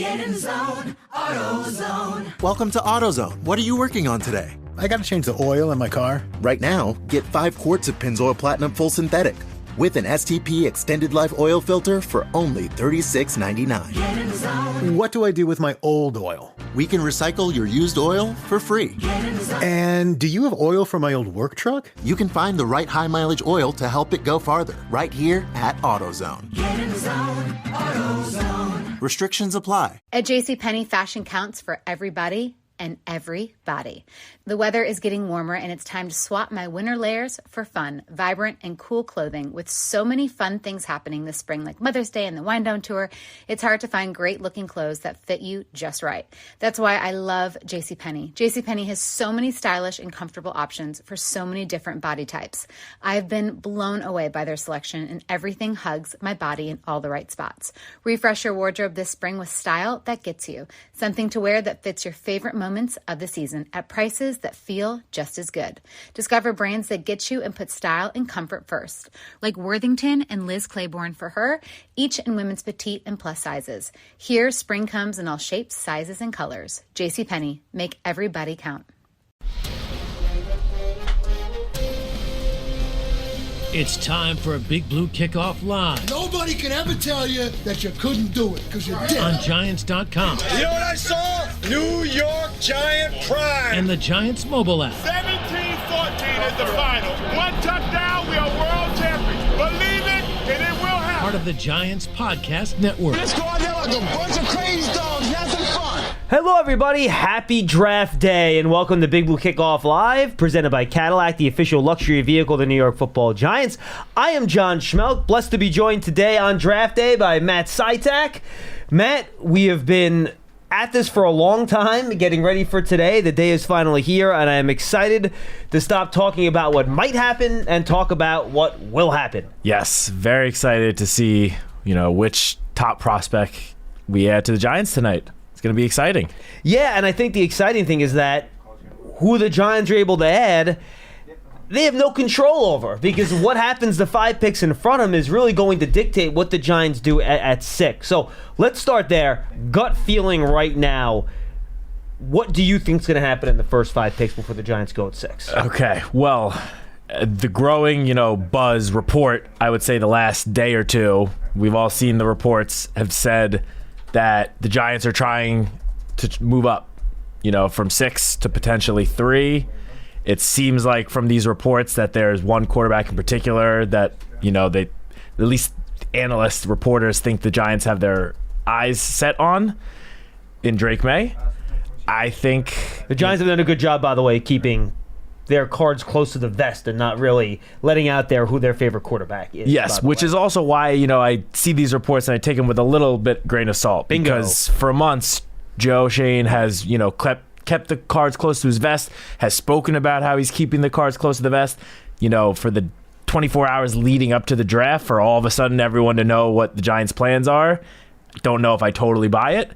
Get in zone, AutoZone. Welcome to AutoZone. What are you working on today? I got to change the oil in my car. Right now, get 5 quarts of Pennzoil Platinum Full Synthetic with an STP Extended Life Oil Filter for only $36.99. Get in zone. What do I do with my old oil? We can recycle your used oil for free. Get in zone. And do you have oil for my old work truck? You can find the right high-mileage oil to help it go farther right here at AutoZone. Get in zone, AutoZone. Restrictions apply. At JCPenney, fashion counts for everybody and everybody. The weather is getting warmer and it's time to swap my winter layers for fun, vibrant, and cool clothing. With so many fun things happening this spring, like Mother's Day and the Wind Down Tour, it's hard to find great looking clothes that fit you just right. That's why I love JCPenney. JCPenney has so many stylish and comfortable options for so many different body types. I've been blown away by their selection, and everything hugs my body in all the right spots. Refresh your wardrobe this spring with style that gets you. Something to wear that fits your favorite moments of the season at prices that feel just as good. Discover brands that get you and put style and comfort first, like Worthington and Liz Claiborne for her, each in women's petite and plus sizes. Here, spring comes in all shapes, sizes, and colors. JCPenney, make everybody count. It's time for a Big Blue Kickoff Live Nobody can ever tell you that you couldn't do it, because you did. on Giants.com You know what I saw? New York Giant Prime. and the Giants mobile app. 17-14 is the final. One touchdown, we are world champions. Believe it, and it will happen. Part of the Giants Podcast Network. Let's go out there like a bunch of crazy dogs. Have some fun. Hello, everybody. Happy draft day, and welcome to Big Blue Kickoff Live, presented by Cadillac, the official luxury vehicle of the New York Football Giants. I am John Schmeelk, blessed to be joined today on draft day by Matt Citak. Matt, we have been at this for a long time, getting ready for today. The day is finally here, and I am excited to stop talking about what might happen and talk about what will happen. Yes, very excited to see, which top prospect we add to the Giants tonight. It's going to be exciting. Yeah, and I think the exciting thing is that who the Giants are able to add, they have no control over, because what happens the 5 picks in front of them is really going to dictate what the Giants do at 6. So let's start there. Gut feeling right now, what do you think is going to happen in the first 5 picks before the Giants go at 6? Okay, well, the growing, buzz report, I would say the last day or two, we've all seen the reports, have said that the Giants are trying to move up, from 6 to potentially 3. It seems like from these reports that there's one quarterback in particular that, they, at least analysts, reporters think the Giants have their eyes set on in Drake May. I think The Giants have done a good job, by the way, keeping their cards close to the vest and not really letting out there who their favorite quarterback is. Yes, which is also why, I see these reports and I take them with a little bit grain of salt. Bingo. Because for months, Joe Shane has, kept the cards close to his vest, has spoken about how he's keeping the cards close to the vest, for the 24 hours leading up to the draft, for all of a sudden everyone to know what the Giants' plans are. Don't know if I totally buy it.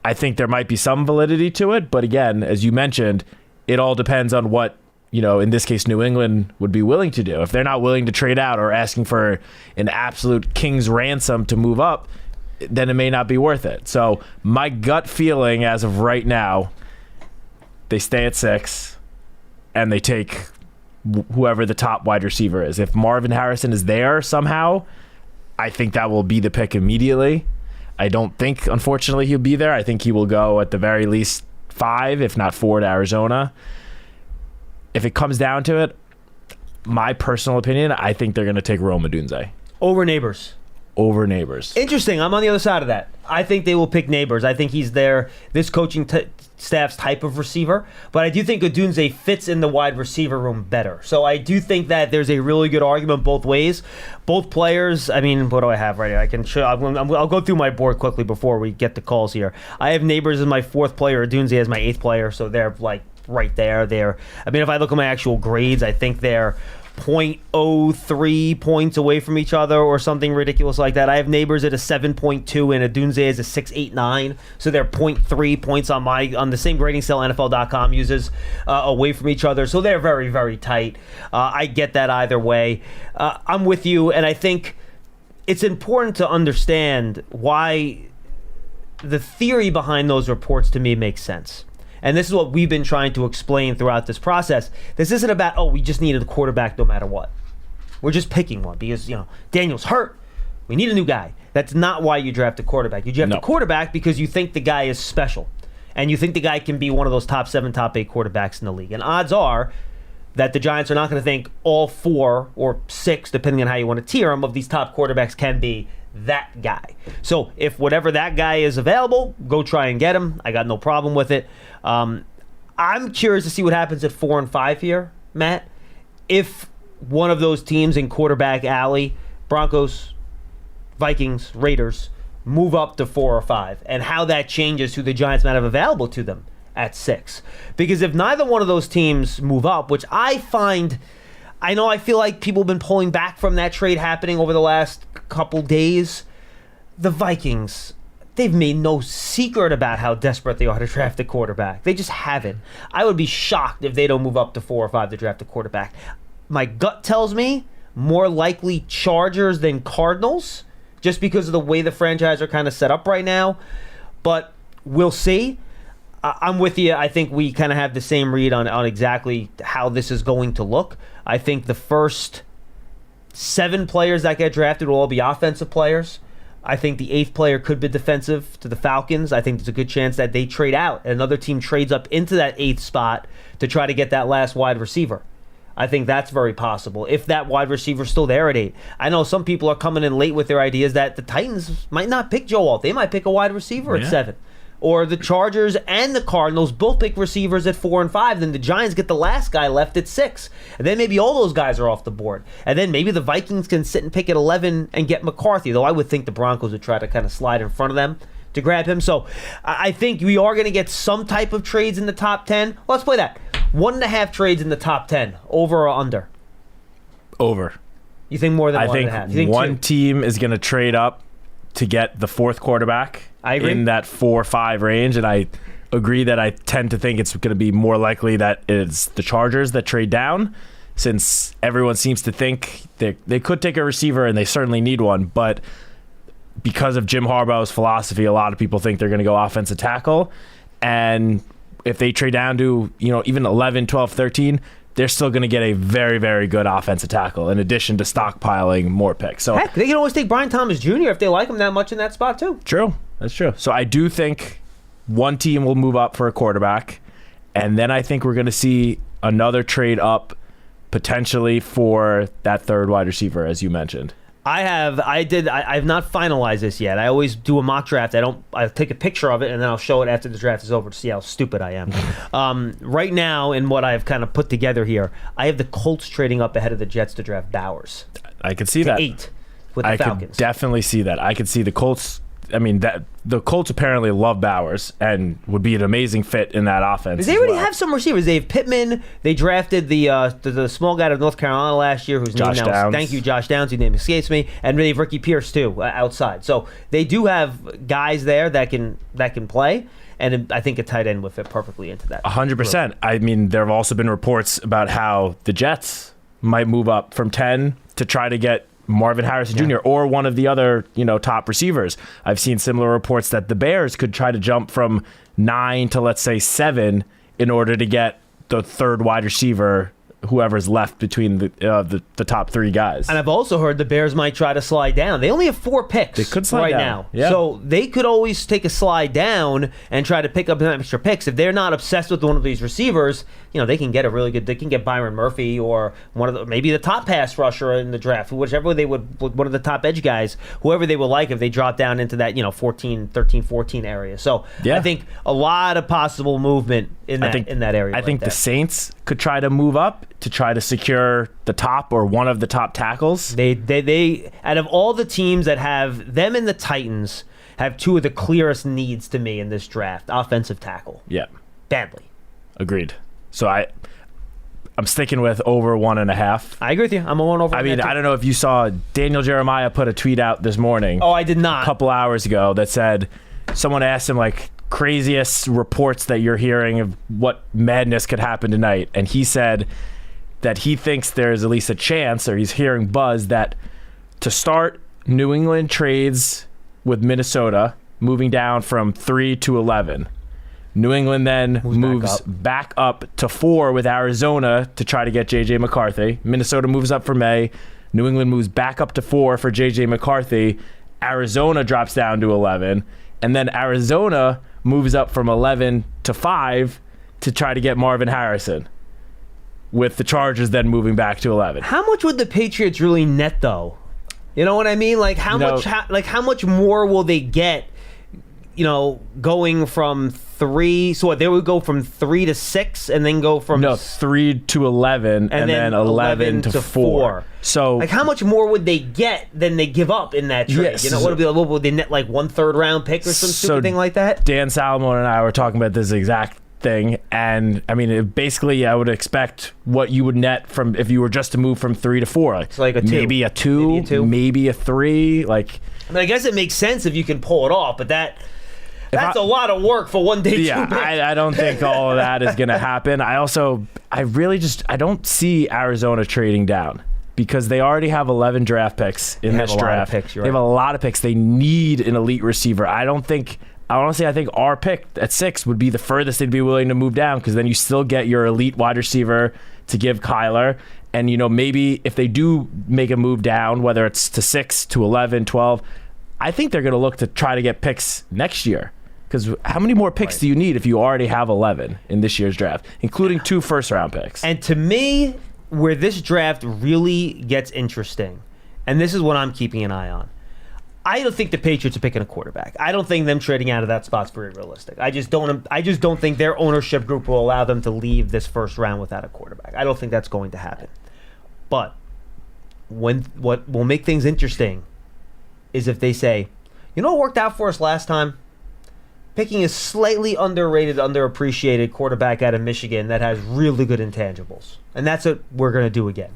I think there might be some validity to it, but again, as you mentioned, it all depends on what, in this case, New England would be willing to do. If they're not willing to trade out or asking for an absolute king's ransom to move up, then it may not be worth it. So my gut feeling as of right now, they stay at 6 and they take whoever the top wide receiver is. If Marvin Harrison is there somehow, I think that will be the pick immediately. I don't think, unfortunately, he'll be there. I think he will go at the very least 5, if not 4, to Arizona. If it comes down to it, my personal opinion, I think they're going to take Rome Odunze. Over Neighbors. Over Neighbors. Interesting. I'm on the other side of that. I think they will pick Neighbors. I think he's this coaching staff's type of receiver, but I do think Odunze fits in the wide receiver room better. So I do think that there's a really good argument both ways. Both players, I mean, what do I have right here? I can show. I'll go through my board quickly before we get the calls here. I have Neighbors as my 4th player, Odunze as my 8th player, so they're like right there. I mean, if I look at my actual grades, I think they're 0.03 points away from each other or something ridiculous like that. I have Neighbors at a 7.2 and Odunze is a 6.89, so they're 0.3 points on the same grading scale NFL.com uses away from each other, so they're very, very tight. I get that either way. I'm with you, and I think it's important to understand why the theory behind those reports to me makes sense. And this is what we've been trying to explain throughout this process. This isn't about, we just needed a quarterback no matter what. We're just picking one because, Daniel's hurt. We need a new guy. That's not why you draft a quarterback. You draft a quarterback because you think the guy is special. And you think the guy can be one of those top 7, top 8 quarterbacks in the league. And odds are that the Giants are not going to think all 4 or 6, depending on how you want to tier them, of these top quarterbacks can be that guy. So if whatever that guy is available, go try and get him. I got no problem with it. I'm curious to see what happens at 4 and 5 here, Matt. If one of those teams in quarterback alley, Broncos, Vikings, Raiders, move up to 4 or 5, and how that changes who the Giants might have available to them at 6. Because if neither one of those teams move up, which I feel like people have been pulling back from that trade happening over the last couple days. The Vikings, they've made no secret about how desperate they are to draft a quarterback. They just haven't. I would be shocked if they don't move up to 4 or 5 to draft a quarterback. My gut tells me more likely Chargers than Cardinals, just because of the way the franchise are kind of set up right now. But we'll see. I'm with you. I think we kind of have the same read on exactly how this is going to look. I think the first 7 players that get drafted will all be offensive players. I think the 8th player could be defensive to the Falcons. I think there's a good chance that they trade out and another team trades up into that 8th spot to try to get that last wide receiver. I think that's very possible if that wide receiver's still there at 8. I know some people are coming in late with their ideas that the Titans might not pick Joe Alt. They might pick a wide receiver at 7. Or the Chargers and the Cardinals both pick receivers at 4 and 5. Then the Giants get the last guy left at 6. And then maybe all those guys are off the board. And then maybe the Vikings can sit and pick at 11 and get McCarthy. Though I would think the Broncos would try to kind of slide in front of them to grab him. So I think we are going to get some type of trades in the top 10. Let's play that. 1.5 trades in the top 10. Over or under? Over. You think more than 1.5? I think one team is going to trade up to get the 4th quarterback. I agree. In that 4-5 range, and I agree that I tend to think it's going to be more likely that it's the Chargers that trade down, since everyone seems to think they could take a receiver, and they certainly need one, but because of Jim Harbaugh's philosophy, a lot of people think they're going to go offensive tackle, and if they trade down to even 11, 12, 13, they're still going to get a very, very good offensive tackle in addition to stockpiling more picks. So heck, they can always take Brian Thomas Jr. if they like him that much in that spot too. True. That's true. So I do think one team will move up for a quarterback, and then I think we're going to see another trade up potentially for that 3rd wide receiver, as you mentioned. I have not finalized this yet. I always do a mock draft. I take a picture of it and then I'll show it after the draft is over to see how stupid I am. Right now, in what I've kind of put together here, I have the Colts trading up ahead of the Jets to draft Bowers. I could see that. 8 with the Falcons. I could definitely see that. I could see the Colts. I mean, the Colts apparently love Bowers and would be an amazing fit in that offense. They already have some receivers. They have Pittman. They drafted the small guy out of North Carolina last year, whose name now Downs. Thank you, Josh Downs. Whose name escapes me. And they have Ricky Pierce too outside. So they do have guys there that can play. And I think a tight end would fit perfectly into that. 100%. I mean, there have also been reports about how the Jets might move up from 10 to try to get Marvin Harrison Jr. or one of the other, top receivers. I've seen similar reports that the Bears could try to jump from 9 to, let's say, 7 in order to get the 3rd wide receiver, whoever's left between the top 3 guys. And I've also heard the Bears might try to slide down. They only have 4 picks they could slide right down. now. Yeah. So they could always take a slide down and try to pick up extra picks. If they're not obsessed with one of these receivers, they can get they can get Byron Murphy or maybe the top pass rusher in the draft, whichever they would, one of the top edge guys, whoever they would like if they drop down into that, 13, 14 area. So I think a lot of possible movement in that area. I think the Saints could try to move up to try to secure the top or one of the top tackles. They out of all the teams that have them and the Titans have 2 of the clearest needs to me in this draft. Offensive tackle. Yeah. Badly. Agreed. So I'm sticking with over 1.5. I agree with you. I'm a 1 over. I mean, I don't know if you saw Daniel Jeremiah put a tweet out this morning. Oh, I did not. A couple hours ago that said someone asked him craziest reports that you're hearing of what madness could happen tonight, and he said that he thinks there's at least a chance, or he's hearing buzz, that to start New England trades with Minnesota moving down from 3 to 11. New England then moves back up to 4 with Arizona to try to get J.J. McCarthy. Minnesota moves up for May. New England moves back up to 4 for J.J. McCarthy. Arizona drops down to 11. And then Arizona moves up from 11 to 5 to try to get Marvin Harrison, with the Chargers then moving back to 11. How much would the Patriots really net, though? You know what I mean? Like how much more will they get? You know, going from 3. So what, they would go from 3 to 6, and then go from 3 to 11, and then 11 to 4. So, like, how much more would they get than they give up in that trade? Yes. You know, what would they net, like 1/3 round pick or some stupid thing like that? Dan Salomon and I were talking about this exact thing, and I mean, basically, I would expect what you would net from if you were just to move from 3 to 4. It's like a 2. Maybe a 2, maybe a 3. Like, I mean, I guess it makes sense if you can pull it off, but that's a lot of work for one day. Yeah, I don't think all of that is going to happen. I don't see Arizona trading down, because they already have 11 draft picks in this draft. They have a lot of picks. They need an elite receiver. I think our pick at 6 would be the furthest they'd be willing to move down, because then you still get your elite wide receiver to give Kyler. And, you know, maybe if they do make a move down, whether it's to 6, to 11, 12, I think they're going to look to try to get picks next year. Because how many more picks do you need if you already have 11 in this year's draft, including 2 first-round picks? And to me, where this draft really gets interesting, and this is what I'm keeping an eye on, I don't think the Patriots are picking a quarterback. I don't think them trading out of that spot's very realistic. I just don't think their ownership group will allow them to leave this first round without a quarterback. I don't think that's going to happen. But what will make things interesting is if they say, you know what worked out for us last time? Picking a slightly underrated, underappreciated quarterback out of Michigan that has really good intangibles. And that's what we're going to do again.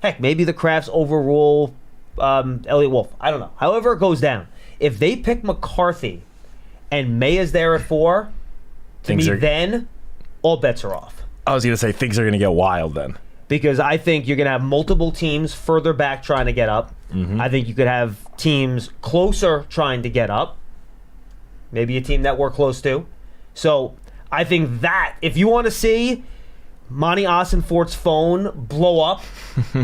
Heck, maybe the Crafts overrule Elliott Wolf. I don't know. However it goes down. If they pick McCarthy and May is there at 4, then all bets are off. I was going to say things are going to get wild then. Because I think you're going to have multiple teams further back trying to get up. Mm-hmm. I think you could have teams closer trying to get up. Maybe a team that we're close to. So I think that if you want to see Monty Ossenfort's phone blow up,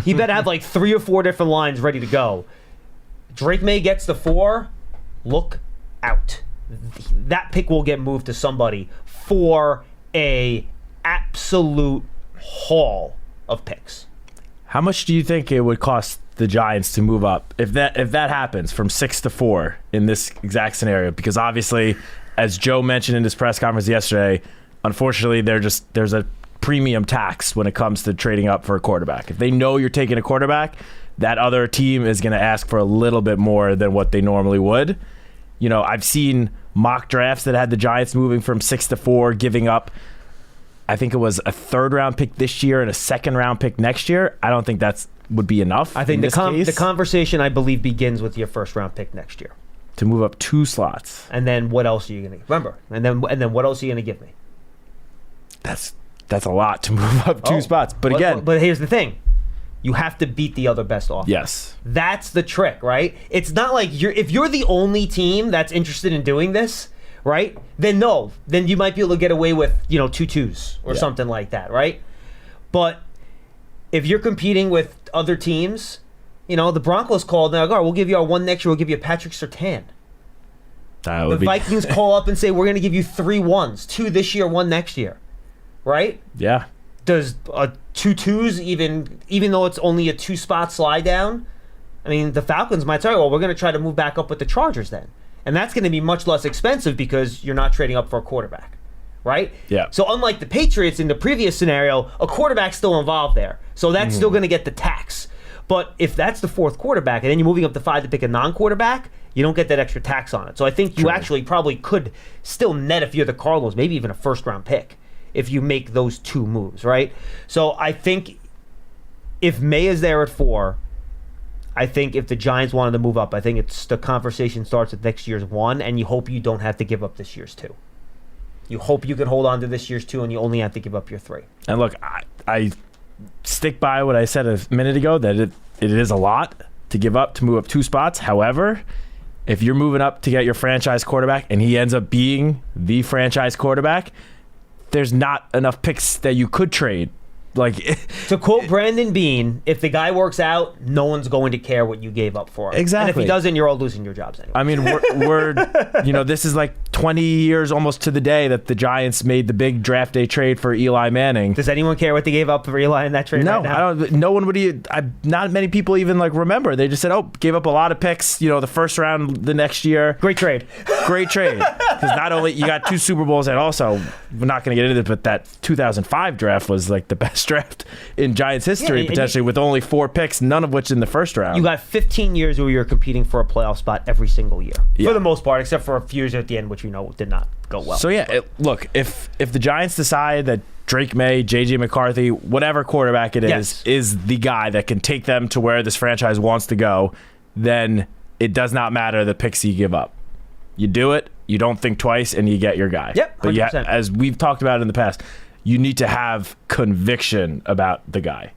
he better have like 3 or 4 different lines ready to go. Drake May gets the 4. Look out. That pick will get moved to somebody for a absolute haul of picks. How much do you think it would cost the Giants to move up if that happens from 6 to 4 in this exact scenario? Because obviously, as Joe mentioned in his press conference yesterday, unfortunately there's a premium tax when it comes to trading up for a quarterback. If they know you're taking a quarterback, that other team is going to ask for a little bit more than what they normally would. You know, I've seen mock drafts that had the Giants moving from 6 to 4, giving up, I think it was a 3rd round pick this year and a 2nd round pick next year. I don't think that's would be enough. I think the conversation, I believe, begins with your 1st round pick next year to move up 2 slots. And then what else are you going to remember? And then what else are you going to give me? That's a lot to move up 2 spots. But again, but here's the thing: you have to beat the other best offense. Yes, that's the trick, right? It's not like if you're the only team that's interested in doing this, right? Then you might be able to get away with 2 2s or something like that, right? But if you're competing with other teams, the Broncos called now. We'll give you our 1 next year. We'll give you a Patrick Surtain. The Vikings call up and say we're going to give you 3 1s, 2 this year, 1 next year, right? Yeah. Does a 2 2s even though it's only a 2-spot slide down? I mean, the Falcons might say, well, we're going to try to move back up with the Chargers then, and that's going to be much less expensive because you're not trading up for a quarterback. Right? Yeah. So unlike the Patriots in the previous scenario, a quarterback's still involved there. So that's still going to get the tax. But if that's the 4th quarterback and then you're moving up to 5 to pick a non-quarterback, you don't get that extra tax on it. So I think you actually probably could still net, if you're the Cardinals, maybe even a 1st-round pick if you make those 2 moves, right? So I think if May is there at 4, I think if the Giants wanted to move up, I think it's the conversation starts at next year's 1, and you hope you don't have to give up this year's 2. You hope you can hold on to this year's 2, and you only have to give up your 3. And look, I stick by what I said a minute ago, that it is a lot to give up to move up 2 spots. However, if you're moving up to get your franchise quarterback and he ends up being the franchise quarterback, there's not enough picks that you could trade. Like, to quote Brandon Bean, if the guy works out, no one's going to care what you gave up for him. Exactly. And if he doesn't, you're all losing your jobs anyway. I mean, we're this is like 20 years almost to the day that the Giants made the big draft day trade for Eli Manning. Does anyone care what they gave up for Eli in that trade? No, right now? I don't. No one would. Not many people even like remember. They just said, "Oh, gave up a lot of picks." The first round the next year. Great trade. Great trade. Because not only you got 2 Super Bowls, and also we're not going to get into it, but that 2005 draft was like the best draft in Giants history, potentially, with only 4 picks, none of which in the first round. You got 15 years where you're competing for a playoff spot every single year, for the most part, except for a few years at the end, which did not go well. So look, if the Giants decide that Drake May, J.J. McCarthy, whatever quarterback it is the guy that can take them to where this franchise wants to go, then it does not matter the picks you give up. You do it, you don't think twice, and you get your guy. Yep, 100%. But as we've talked about in the past, you need to have conviction about the guy,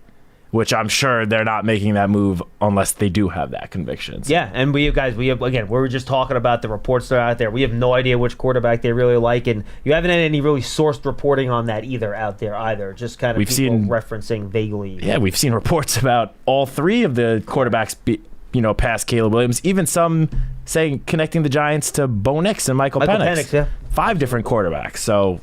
which I'm sure they're not making that move unless they do have that conviction. So. Yeah, and we were just talking about the reports that are out there. We have no idea which quarterback they really like, and you haven't had any really sourced reporting on that either. Just kind of referencing vaguely. Yeah, we've seen reports about all 3 of the quarterbacks past Caleb Williams, even some saying connecting the Giants to Bo Nix and Michael Penix. Yeah. 5 different quarterbacks. So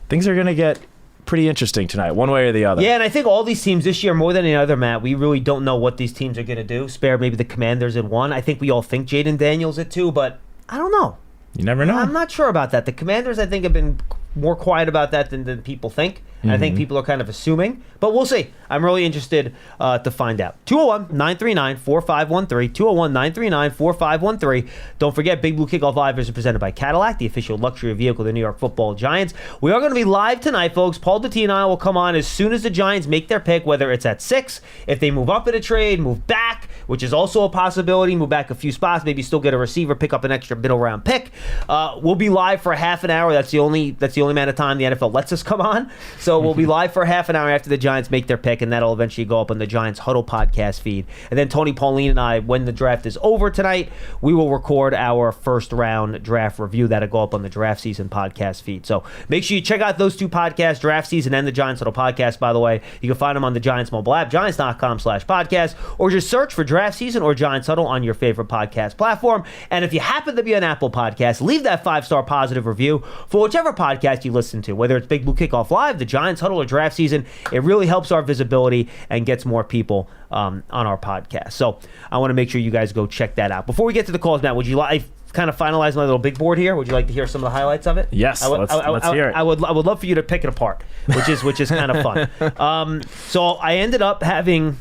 things are going to get pretty interesting tonight, one way or the other. Yeah, and I think all these teams this year, more than any other, Matt, we really don't know what these teams are going to do. Spare maybe the Commanders at 1. I think we all think Jaden Daniels at 2, but I don't know. You never know. I'm not sure about that. The Commanders, I think, have been more quiet about that than people think. And I think people are kind of assuming. But we'll see. I'm really interested to find out. 201-939-4513. 201-939-4513. Don't forget, Big Blue Kickoff Live is presented by Cadillac, the official luxury vehicle of the New York Football Giants. We are going to be live tonight, folks. Paul Dotti and I will come on as soon as the Giants make their pick, whether it's at 6, if they move up in a trade, move back, which is also a possibility, move back a few spots, maybe still get a receiver, pick up an extra middle round pick. We'll be live for half an hour. That's the only amount of time the NFL lets us come on. So we'll be live for half an hour after the Giants make their pick, and that'll eventually go up on the Giants Huddle podcast feed. And then Tony Pauline and I, when the draft is over tonight, we will record our first round draft review. That'll go up on the Draft Season podcast feed. So make sure you check out those 2 podcasts, Draft Season and the Giants Huddle podcast, by the way. You can find them on the Giants mobile app, giants.com/podcast, or just search for Draft Season or Giants Huddle on your favorite podcast platform. And if you happen to be an Apple Podcast, leave that 5-star positive review for whichever podcast you listen to, whether it's Big Blue Kickoff Live, the Giants Huddle, or Draft Season. It really helps our visibility and gets more people on our podcast. So I want to make sure you guys go check that out. Before we get to the calls, Matt, would you like kind of finalize my little big board here? Would you like to hear some of the highlights of it? Yes, let's hear it. I would love for you to pick it apart, which is kind of fun. So I ended up having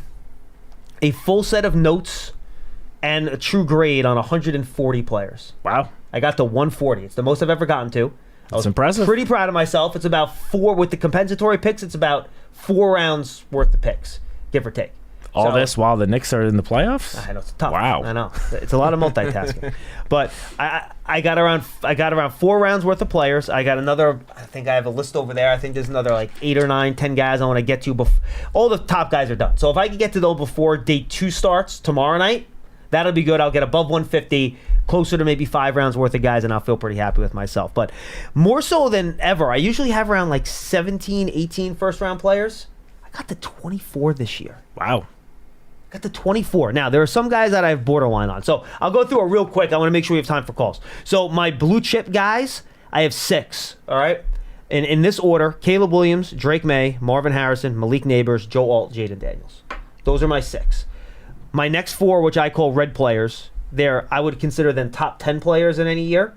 a full set of notes and a true grade on 140 players. Wow. I got to 140. It's the most I've ever gotten to. That's impressive. Pretty proud of myself. It's about 4 with the compensatory picks. It's about 4 rounds worth of picks, give or take. All this while the Knicks are in the playoffs? I know, it's tough. Wow. I know. It's a lot of multitasking. But I got around 4 rounds worth of players. I got another, I think I have a list over there. I think there's another like 8 or 9, 10 guys I want to get to. All the top guys are done. So if I can get to those before day 2 starts tomorrow night, that'll be good. I'll get above 150, closer to maybe 5 rounds worth of guys, and I'll feel pretty happy with myself. But more so than ever, I usually have around like 17, 18 first-round players. I got to 24 this year. Wow. Got to 24. Now, there are some guys that I have borderline on. So I'll go through it real quick. I want to make sure we have time for calls. So my blue chip guys, I have 6, all right? And in this order, Caleb Williams, Drake May, Marvin Harrison, Malik Neighbors, Joe Alt, Jaden Daniels. Those are my 6. My next 4, which I call red players, I would consider them top 10 players in any year.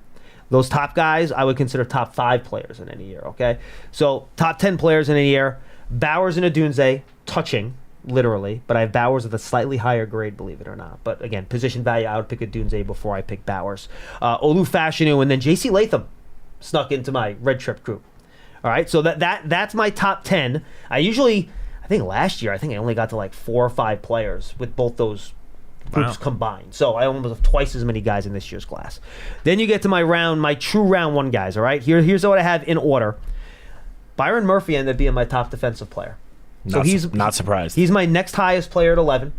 Those top guys, I would consider top 5 players in any year, okay? So top 10 players in a year, Bowers and Adunze, touching, literally, but I have Bowers with a slightly higher grade, believe it or not. But again, position value, I would pick Adunze before I pick Bowers. Olu Fashanu, and then J.C. Latham snuck into my red trip group. All right, so that's my top 10. I think last year, I only got to like 4 or 5 players with both those groups combined. So I almost have twice as many guys in this year's class. Then you get to my true round 1 guys, all right? Here's what I have in order. Byron Murphy ended up being my top defensive player. So he's not surprised. He's my next highest player at 11.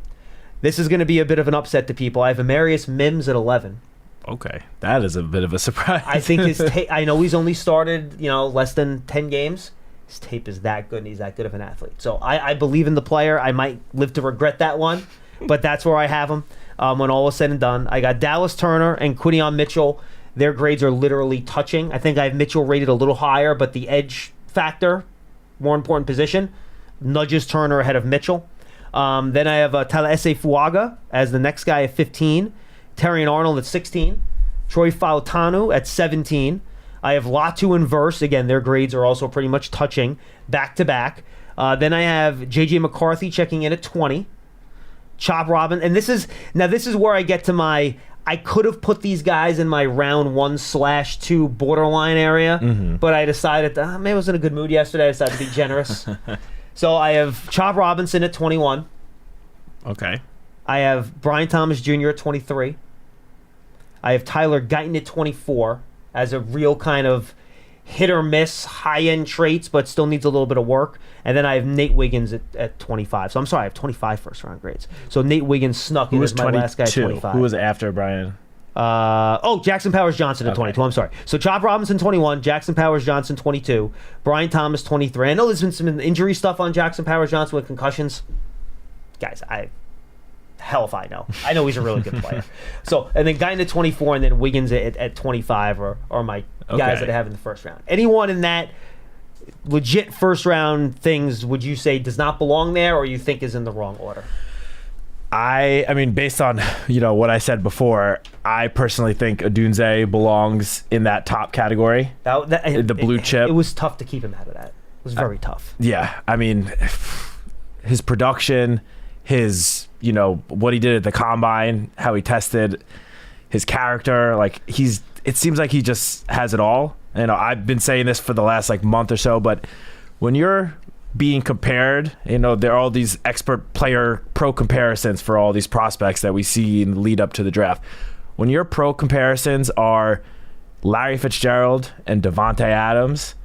This is going to be a bit of an upset to people. I have Amarius Mims at 11. Okay, that is a bit of a surprise. I think his tape. I know he's only started, less than 10 games. His tape is that good, and he's that good of an athlete. So I believe in the player. I might live to regret that one, but that's where I have him when all is said and done. I got Dallas Turner and Quinion Mitchell. Their grades are literally touching. I think I have Mitchell rated a little higher, but the edge factor, more important position, nudges Turner ahead of Mitchell. Then I have Talese Fuaga as the next guy at 15. Terrion Arnold at 16. Troy Fautanu at 17. I have Latu and Verse. Again, their grades are also pretty much touching back-to-back. Then I have J.J. McCarthy checking in at 20. Chop Robin. And this is where I get to my... I could have put these guys in my round 1/2 borderline area, but I decided maybe I was in a good mood yesterday. I decided to be generous. So I have Chop Robinson at 21. Okay. I have Brian Thomas Jr. at 23. I have Tyler Guyton at 24 as a real kind of hit or miss, high-end traits, but still needs a little bit of work. And then I have Nate Wiggins at 25. So I'm sorry, I have 25 first-round grades. So Nate Wiggins snuck in as my last guy at 25. Who was after Brian? Jackson Powers Johnson at 22. I'm sorry. So Chop Robinson 21, Jackson Powers Johnson 22, Brian Thomas 23. I know there's been some injury stuff on Jackson Powers Johnson with concussions. Guys, hell if I know. I know he's a really good player. So, and then Guyton at 24, and then Wiggins at 25 are my guys that I have in the first round. Anyone in that legit first round things would you say does not belong there, or you think is in the wrong order? I mean, based on what I said before, I personally think Odunze belongs in that top category. The blue chip. It was tough to keep him out of that. It was very tough. Yeah, I mean, his production, his what he did at the combine, how he tested, his character, it seems like he just has it all. I've been saying this for the last month or so, but when you're being compared, there are all these expert player pro comparisons for all these prospects that we see in the lead up to the draft. When your pro comparisons are Larry Fitzgerald and Davante Adams,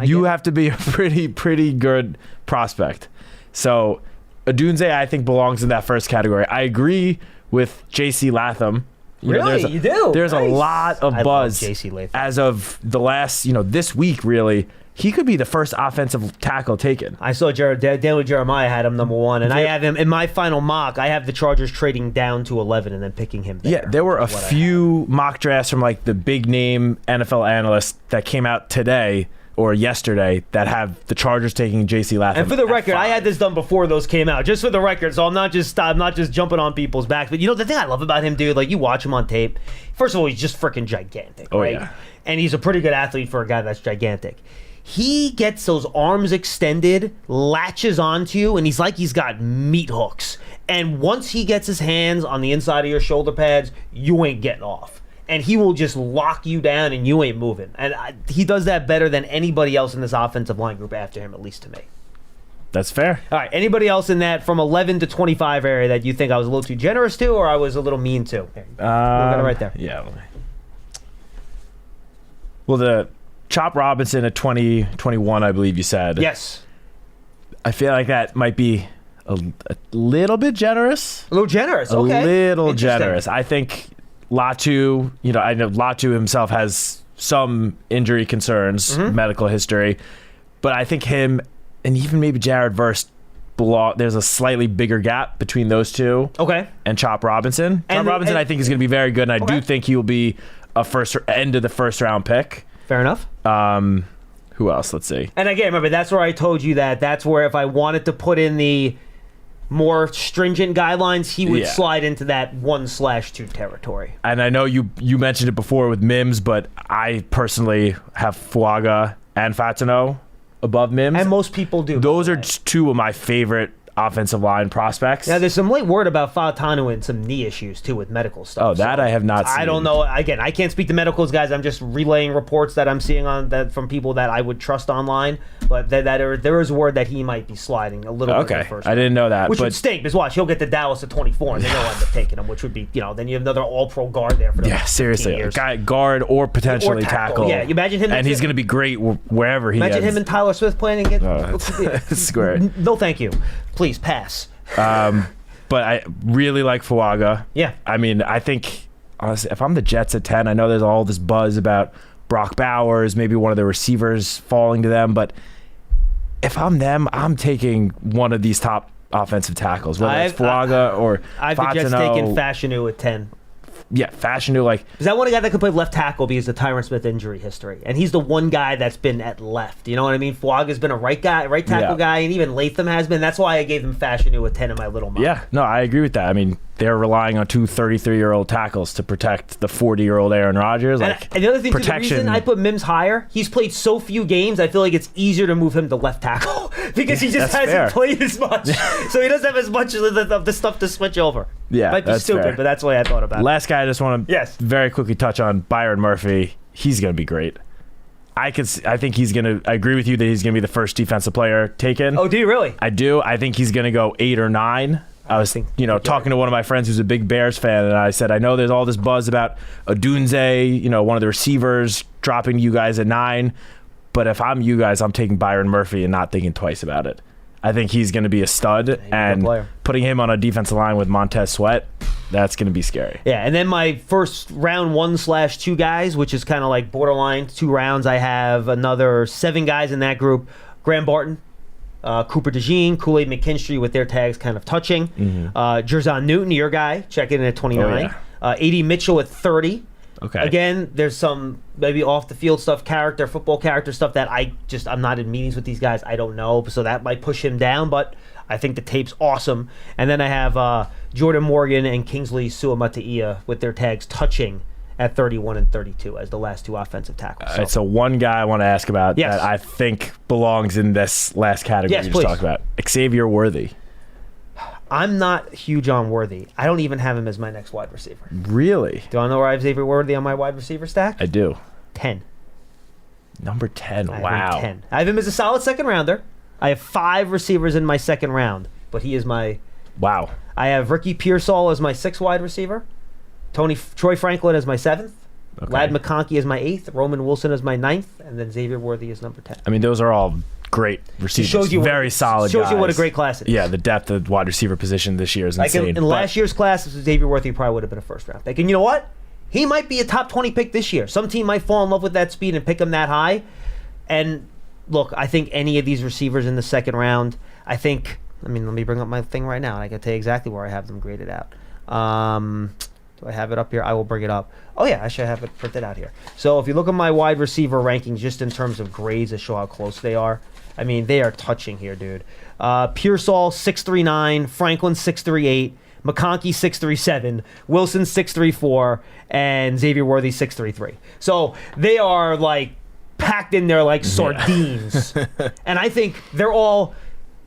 you have to be a pretty good prospect. So Odunze, I think, belongs in that first category. I agree with J.C. Latham. You do? There's nice. A lot of buzz J.C. Latham. as of the last, this week, really. He could be the first offensive tackle taken. I saw Daniel Jeremiah had him number 1, and I have him in my final mock. I have the Chargers trading down to 11 and then picking him there. Yeah, there were a few mock drafts from the big name NFL analysts that came out today or yesterday that have the Chargers taking J.C. Latham. And for the record, I had this done before those came out. Just for the record, so I'm not just jumping on people's backs. But the thing I love about him, dude, you watch him on tape. First of all, he's just freaking gigantic, right? Yeah. And he's a pretty good athlete for a guy that's gigantic. He gets those arms extended, latches onto you, and he's got meat hooks. And once he gets his hands on the inside of your shoulder pads, you ain't getting off. And he will just lock you down, and you ain't moving. And he does that better than anybody else in this offensive line group after him, at least to me. That's fair. All right, anybody else in that from 11 to 25 area that you think I was a little too generous to, or I was a little mean to? We've got it right there. Yeah. Well, the Chop Robinson at 21, I believe you said. Yes. I feel like that might be a little bit generous. A little generous, okay. A little generous. I think Latu, I know Latu himself has some injury concerns, medical history, but I think him and even maybe Jared Verse there's a slightly bigger gap between those two. Okay. And Chop Robinson. Chop Robinson, I think, is going to be very good, and I do think he will be a end of the first round pick. Fair enough. Who else? Let's see. And again, remember, that's where I told you that's where if I wanted to put in the more stringent guidelines, he would slide into that 1/2 territory. And I know you mentioned it before with Mims, but I personally have Fuaga and Fatino above Mims. And most people do. Those are two of my favorite offensive line prospects. Now, there's some late word about Fautanu and some knee issues, too, with medical stuff. Oh, that I have not seen. I don't know. Again, I can't speak to medicals, guys. I'm just relaying reports that I'm seeing from people that I would trust online. But there is word that he might be sliding a little bit in the first I didn't know that. Which would stink, because watch, he'll get to Dallas at 24, and then they'll end up taking him, which would be, then you have another all-pro guard there for the next 15 years. Guy guard or potentially tackle. Yeah, you imagine him. And he's going to be great wherever he is. Imagine him and Tyler Smith playing and That's great. No, thank you. Please, pass. But I really like Fuaga. Yeah. I mean, I think honestly, if I'm the Jets at 10, I know there's all this buzz about Brock Bowers, maybe one of the receivers falling to them, but if I'm them, I'm taking one of these top offensive tackles, whether it's Fuaga or I've just taken Fashanu at 10. Yeah, Fashanu, like... Is that one guy that could play left tackle because of the Tyron Smith injury history? And he's the one guy that's been at left. You know what I mean? Fuaga's been a right tackle guy, and even Latham has been. That's why I gave him Fashanu a 10 in my little mock. Yeah, no, I agree with that. I mean, they're relying on two 33-year-old tackles to protect the 40-year-old Aaron Rodgers. And the other thing, too, the reason I put Mims higher, he's played so few games, I feel like it's easier to move him to left tackle because he just hasn't played as much. So he doesn't have as much of the stuff to switch over. Yeah, might be stupid, but that's the way I thought about it. Last guy I just want to very quickly touch on, Byron Murphy. He's going to be great. I think he's going to... I agree with you that he's going to be the first defensive player taken. Oh, do you really? I do. I think he's going to go 8 or 9. I was talking to one of my friends who's a big Bears fan, and I said, I know there's all this buzz about Odunze, one of the receivers, dropping you guys at 9. But if I'm you guys, I'm taking Byron Murphy and not thinking twice about it. I think he's going to be a stud, and putting him on a defensive line with Montez Sweat, that's going to be scary. Yeah, and then my first round 1/2 guys, which is kind of like borderline 2 rounds, I have another 7 guys in that group. Graham Barton, Cooper DeJean, Kool-Aid McKinstry with their tags kind of touching. Jerzon Newton, your guy, checking in at 29. A.D. Mitchell at 30. Okay. Again, there's some maybe off the field stuff, football character stuff that I'm not in meetings with these guys. I don't know, so that might push him down. But I think the tape's awesome. And then I have Jordan Morgan and Kingsley Suamataia with their tags touching at 31 and 32 as the last 2 offensive tackles. So one guy I want to ask about that I think belongs in this last category you just talked about, Xavier Worthy. I'm not huge on Worthy. I don't even have him as my next wide receiver. Really? Do I know where I have Xavier Worthy on my wide receiver stack? I do. 10. Number 10. Wow. I have 10. I have him as a solid second rounder. I have 5 receivers in my second round, but he is my... Wow. I have Ricky Pearsall as my 6th wide receiver. Troy Franklin as my 7th. Okay. Lad McConkey as my 8th. Roman Wilson as my 9th. And then Xavier Worthy is number 10. I mean, those are all great receivers. Solid Shows guys. you what a great class it is. Yeah, the depth of wide receiver position this year is insane. In last year's class, Xavier Worthy probably would have been a first-round pick. And you know what? He might be a top 20 pick this year. Some team might fall in love with that speed and pick him that high. And look, I think any of these receivers in the second round, let me bring up my thing right now, and I can tell you exactly where I have them graded out. Do I have it up here? I will bring it up. Oh, yeah, I should have it printed out here. So if you look at my wide receiver rankings, just in terms of grades that show how close they are, I mean, they are touching here, dude. Pearsall, 6'3", Franklin, 6'3", McConkey, 6'3", Wilson, 6'3", and Xavier Worthy, 6'3". So they are, like, packed in there like sardines. And I think they're all...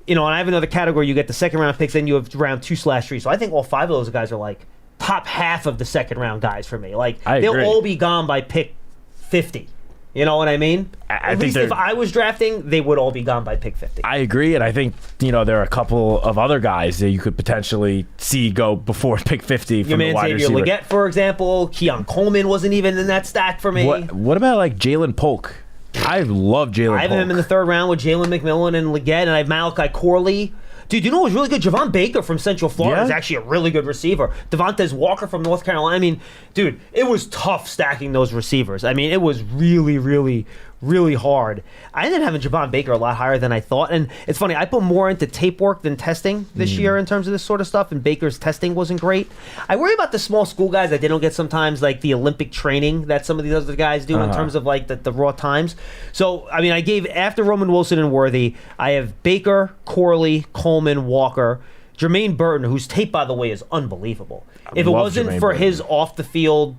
and I have another category. You get the second round picks, then you have round 2/3. So I think all 5 of those guys are like top half of the second round guys for me. Like they'll all be gone by pick 50. You know what I mean? At least if I was drafting, they would all be gone by pick 50. I agree, and I think there are a couple of other guys that you could potentially see go before pick 50 from the wide receiver. Xavier Legette, for example. Keon Coleman wasn't even in that stack for me. What about like Jalen Polk? I love Jalen Polk. I have him in the 3rd round with Jalen McMillan and Legette, and I have Malachi Corley. Dude, you know what's really good? Javon Baker from Central Florida is actually a really good receiver. Devontae Walker from North Carolina. I mean, dude, it was tough stacking those receivers. I mean, it was really, really, really hard. I ended up having Javon Baker a lot higher than I thought. And it's funny, I put more into tape work than testing this year in terms of this sort of stuff, and Baker's testing wasn't great. I worry about the small school guys that they don't get sometimes, like the Olympic training that some of these other guys do in terms of like the raw times. So, I mean, I gave, after Roman Wilson and Worthy, I have Baker, Corley, Coleman, Walker, Jermaine Burton, whose tape, by the way, is unbelievable. If it wasn't Jermaine for Burton. His off-the-field,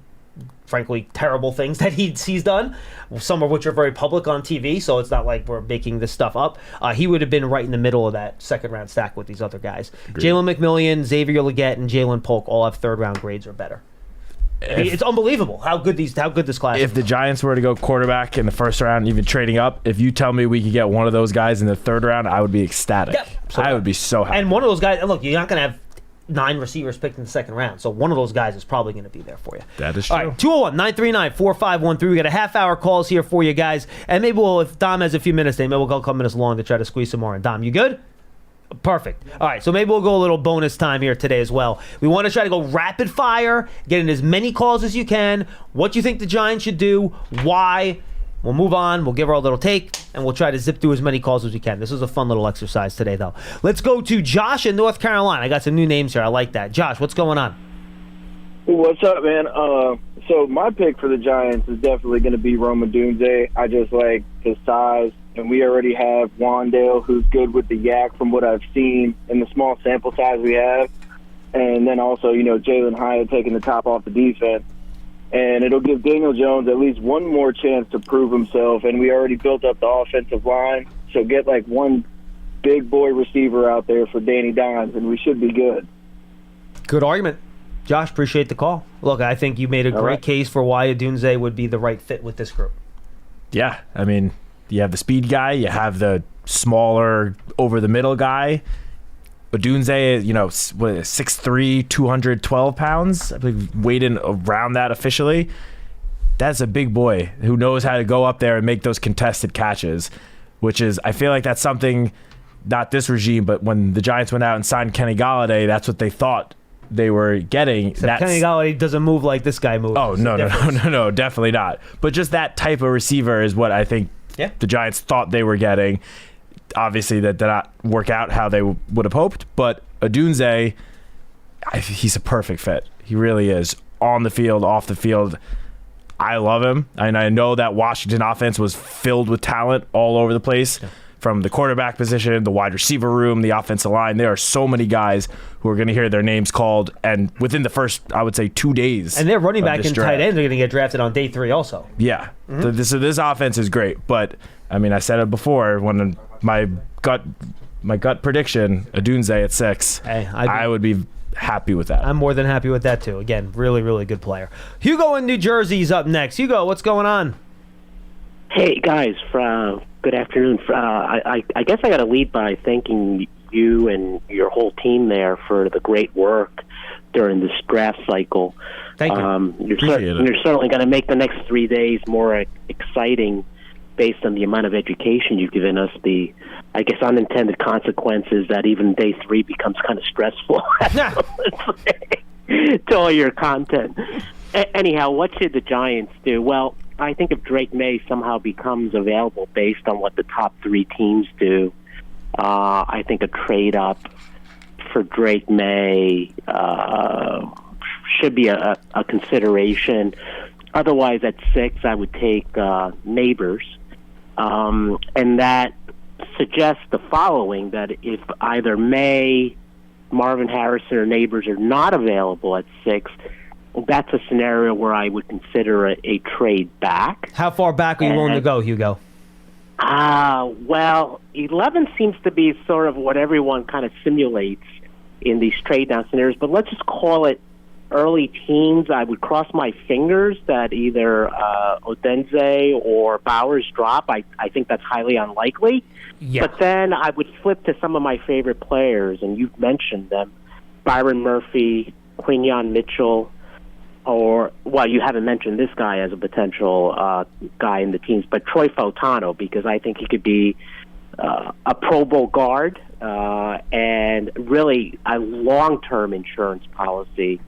frankly, terrible things that he's done, some of which are very public on TV, so it's not like we're making this stuff up, he would have been right in the middle of that second-round stack with these other guys. Jalen McMillan, Xavier Legette, and Jalen Polk all have third-round grades or better. It's unbelievable how good this class is. If the Giants were to go quarterback in the first round, even trading up, if you tell me we could get one of those guys in the 3rd round, I would be ecstatic. Yep. I would be so happy. And one of those guys, look, you're not going to have 9 receivers picked in the 2nd round, so one of those guys is probably going to be there for you. That is true. All right, 201-939-4513. We got a half-hour calls here for you guys, and maybe if Dom has a few minutes, maybe we'll go a couple minutes long to try to squeeze some more in. Dom, you good? Perfect. All right, so maybe we'll go a little bonus time here today as well. We want to try to go rapid fire, get in as many calls as you can. What you think the Giants should do, why. We'll move on, we'll give our little take, and we'll try to zip through as many calls as we can. This was a fun little exercise today, though. Let's go to Josh in North Carolina. I got some new names here. I like that. Josh, what's going on? What's up, man? So my pick for the Giants is definitely going to be Roma Dunze. I just like his size, and we already have Wandale, who's good with the yak from what I've seen in the small sample size we have. And then also, Jalen Hyatt taking the top off the defense. And it'll give Daniel Jones at least one more chance to prove himself. And we already built up the offensive line. So get like one big boy receiver out there for Danny Dimes, and we should be good. Good argument. Josh, appreciate the call. Look, I think you made a great case for why Odunze would be the right fit with this group. Yeah, I mean, you have the speed guy, you have the smaller, over-the-middle guy. Odunze, 6'3", 212 pounds. I believe weighed in around that officially. That's a big boy who knows how to go up there and make those contested catches, which is, I feel like that's something, not this regime, but when the Giants went out and signed Kenny Golladay, that's what they thought they were getting. Kenny Golladay doesn't move like this guy moves. Oh, no, definitely not. But just that type of receiver is what I think the Giants thought they were getting. Obviously, that did not work out how they would have hoped, but Odunze, he's a perfect fit. He really is. On the field, off the field, I love him. And I know that Washington offense was filled with talent all over the place, from the quarterback position, the wide receiver room, the offensive line. There are so many guys who are going to hear their names called, and within the first, I would say, 2 days. And their running back and tight ends are going to get drafted on day 3 also. Yeah. So this offense is great, but I mean, I said it before when my gut prediction, Odunze at 6. Hey, I would be happy with that. I'm more than happy with that too. Again, really, really good player. Hugo in New Jersey's up next. Hugo, what's going on? Hey guys, good afternoon. I guess I got to lead by thanking you and your whole team there for the great work during this draft cycle. Thank you. You're certainly going to make the next 3 days more exciting based on the amount of education you've given us, the, I guess, unintended consequences that even day 3 becomes kind of stressful to all your content. Anyhow, what should the Giants do? Well, I think if Drake May somehow becomes available based on what the top 3 teams do, I think a trade-up for Drake May should be a consideration. Otherwise, at 6, I would take Neighbors. And that suggests the following, that if either May, Marvin Harrison, or Neighbors are not available at 6, that's a scenario where I would consider a trade back. How far back are you willing to go, Hugo? Well, 11 seems to be sort of what everyone kind of simulates in these trade-down scenarios, but let's just call it early teens. I would cross my fingers that either Odunze or Bowers drop. I think that's highly unlikely. Yeah. But then I would flip to some of my favorite players, and you've mentioned them: Byron Murphy, Quinyon Mitchell, or, well, you haven't mentioned this guy as a potential guy in the teams, but Troy Fautano, because I think he could be a Pro Bowl guard and really a long-term insurance policy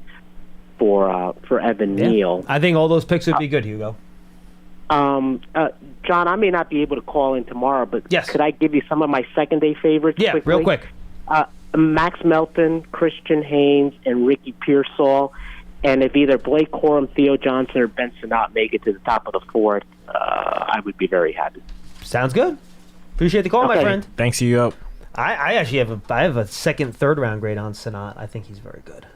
for Evan Neal. I think all those picks would be good, Hugo. John, I may not be able to call in tomorrow, but could I give you some of my second-day favorites? Yeah, quickly? real quick. Max Melton, Christian Haynes, and Ricky Pearsall. And if either Blake Corum, Theo Johnson, or Ben Sinnott make it to the top of the 4th, I would be very happy. Sounds good. Appreciate the call, my friend. Thanks, Hugo. I actually have a second, third round grade on Sinnott. I think he's very good.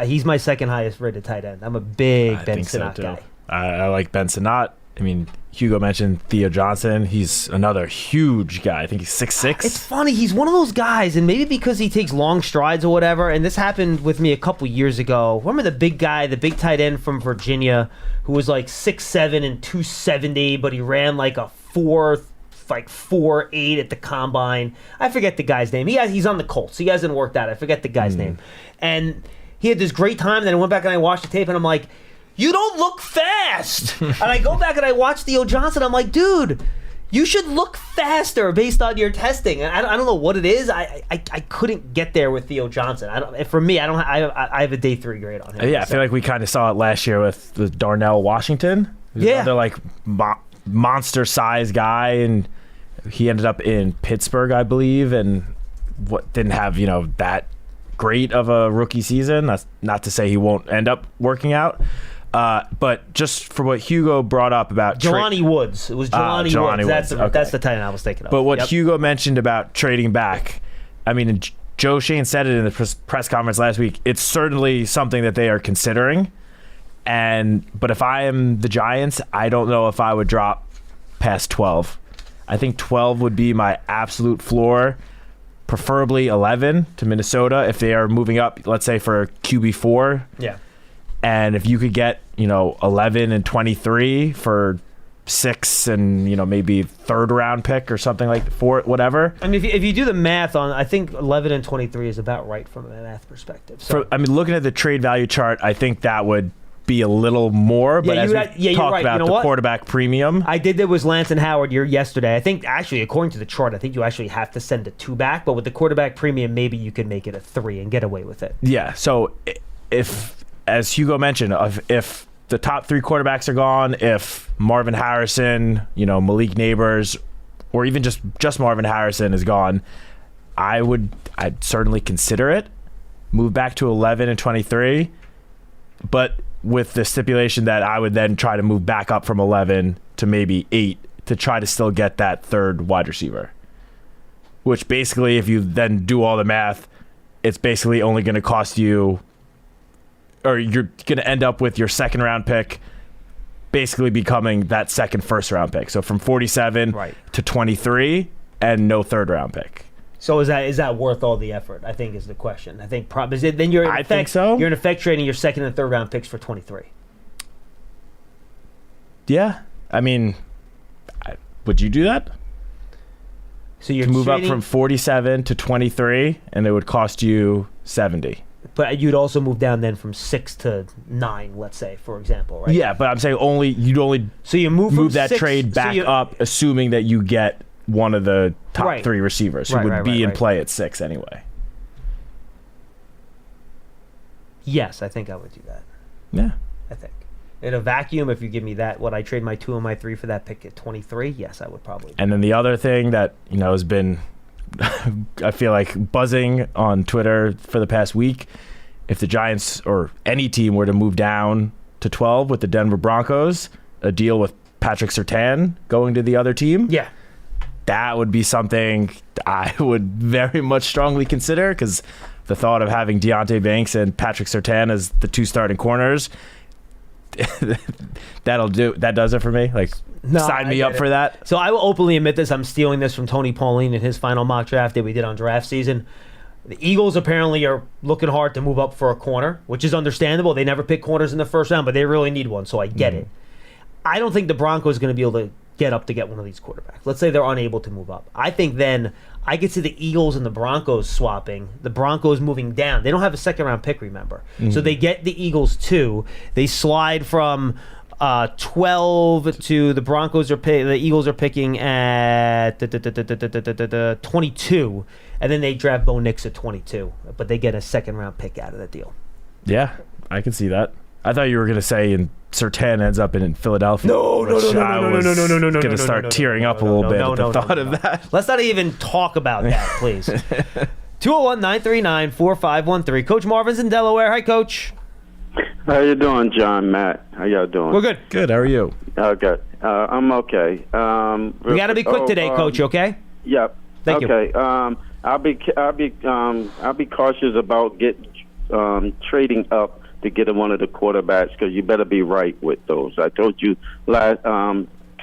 He's my second highest rated tight end. I'm a big Ben Sinnott guy. I like Ben Sinnott. I mean, Hugo mentioned Theo Johnson. He's another huge guy. I think he's 6'6". It's funny. He's one of those guys, and maybe because he takes long strides or whatever, and this happened with me a couple years ago. Remember the big guy, the big tight end from Virginia, who was like 6'7" and 270, but he ran like a 4.8 at the combine. I forget the guy's name. He's on the Colts. He hasn't worked out. I forget the guy's name. And he had this great time. Then I went back and I watched the tape, and I'm like, you don't look fast. And I go back and I watch Theo Johnson. I'm like, dude, You should look faster based on your testing. I don't know what it is. I couldn't get there with Theo Johnson. For me, I have a day 3 grade on him. Yeah, I feel like we kind of saw it last year with the Darnell Washington. Yeah, they're like monster size guy, and he ended up in Pittsburgh, I believe, and didn't have that great of a rookie season. That's not to say he won't end up working out. But just for what Hugo brought up about Jelani Woods. It was Jelani Woods. That's the tight end I was thinking of. But what Hugo mentioned about trading back, I mean, Joe Shane said it in the press conference last week. It's certainly something that they are considering. But if I am the Giants, I don't know if I would drop past 12. I think 12 would be my absolute floor, preferably 11 to Minnesota if they are moving up, let's say, for QB4. Yeah. And if you could get, 11 and 23 for 6 and, maybe 3rd round pick or something like 4, whatever. I mean, if you do the math on, I think 11 and 23 is about right from a math perspective. So, looking at the trade value chart, I think that would be a little more. But as we talked about the quarterback premium. I did that with Lance and Howard yesterday. I think, actually, according to the chart, I think you actually have to send a 2 back. But with the quarterback premium, maybe you could make it a 3 and get away with it. Yeah, so if, as Hugo mentioned, if the top 3 quarterbacks are gone, if Marvin Harrison, Malik Neighbors, or even just Marvin Harrison is gone, I'd certainly consider it. Move back to 11 and 23, but with the stipulation that I would then try to move back up from 11 to maybe 8 to try to still get that 3rd wide receiver. Which basically, if you then do all the math, it's basically only going to cost you, or you're going to end up with your 2nd round pick basically becoming that second first round pick. So from 47 to 23 and no 3rd round pick. So is that worth all the effort? I think is the question. I think then you're in effect, think so. You're in effect trading your 2nd and 3rd round picks for 23. Yeah, I mean, would you do that? So you're move up from 47 to 23, and it would cost you 70. But you'd also move down then from 6 to 9, let's say, for example, right? Yeah, but I'm saying you'd only so you move that 6, trade back up, assuming that you get one of the top 3 receivers who would be in play at 6 anyway. Yes, I think I would do that. Yeah, I think in a vacuum, if you give me that, would I trade my 2 and my 3 for that pick at 23? Yes, I would probably. And then the other thing that has been, I feel like, buzzing on Twitter for the past week, if the Giants or any team were to move down to 12 with the Denver Broncos, a deal with Patrick Surtain going to the other team. Yeah. That would be something I would very much strongly consider, because the thought of having Deonte Banks and Patrick Surtain as the 2 starting corners, that does it for me. Sign me up for that. So I will openly admit this. I'm stealing this from Tony Pauline in his final mock draft that we did on draft season. The Eagles apparently are looking hard to move up for a corner, which is understandable. They never pick corners in the 1st round, but they really need one, so I get it. I don't think the Broncos are going to be able to get up to get one of these quarterbacks. Let's say they're unable to move up. I think then I could see the Eagles and the Broncos swapping, the Broncos moving down. They don't have a 2nd round pick, remember. So they get the Eagles 2. They slide from 12 to the Broncos the Eagles are picking at 22, and then they draft Bo Nix at 22, but they get a 2nd round pick out of the deal. Yeah, I can see that. I thought you were going to say Surtain ends up in Philadelphia. No. Going to start tearing up a little bit at the thought of that. Let's not even talk about that, please. 201-939-4513. Coach Marvin's in Delaware. Hi, Coach. How you doing, John, Matt? How y'all doing? We're good. Good. How are you? Good. I'm okay. We got to be quick today, Coach. Okay? Yep. Thank you. Okay. I'll be cautious about trading up to get one of the quarterbacks, because you better be right with those. I told you last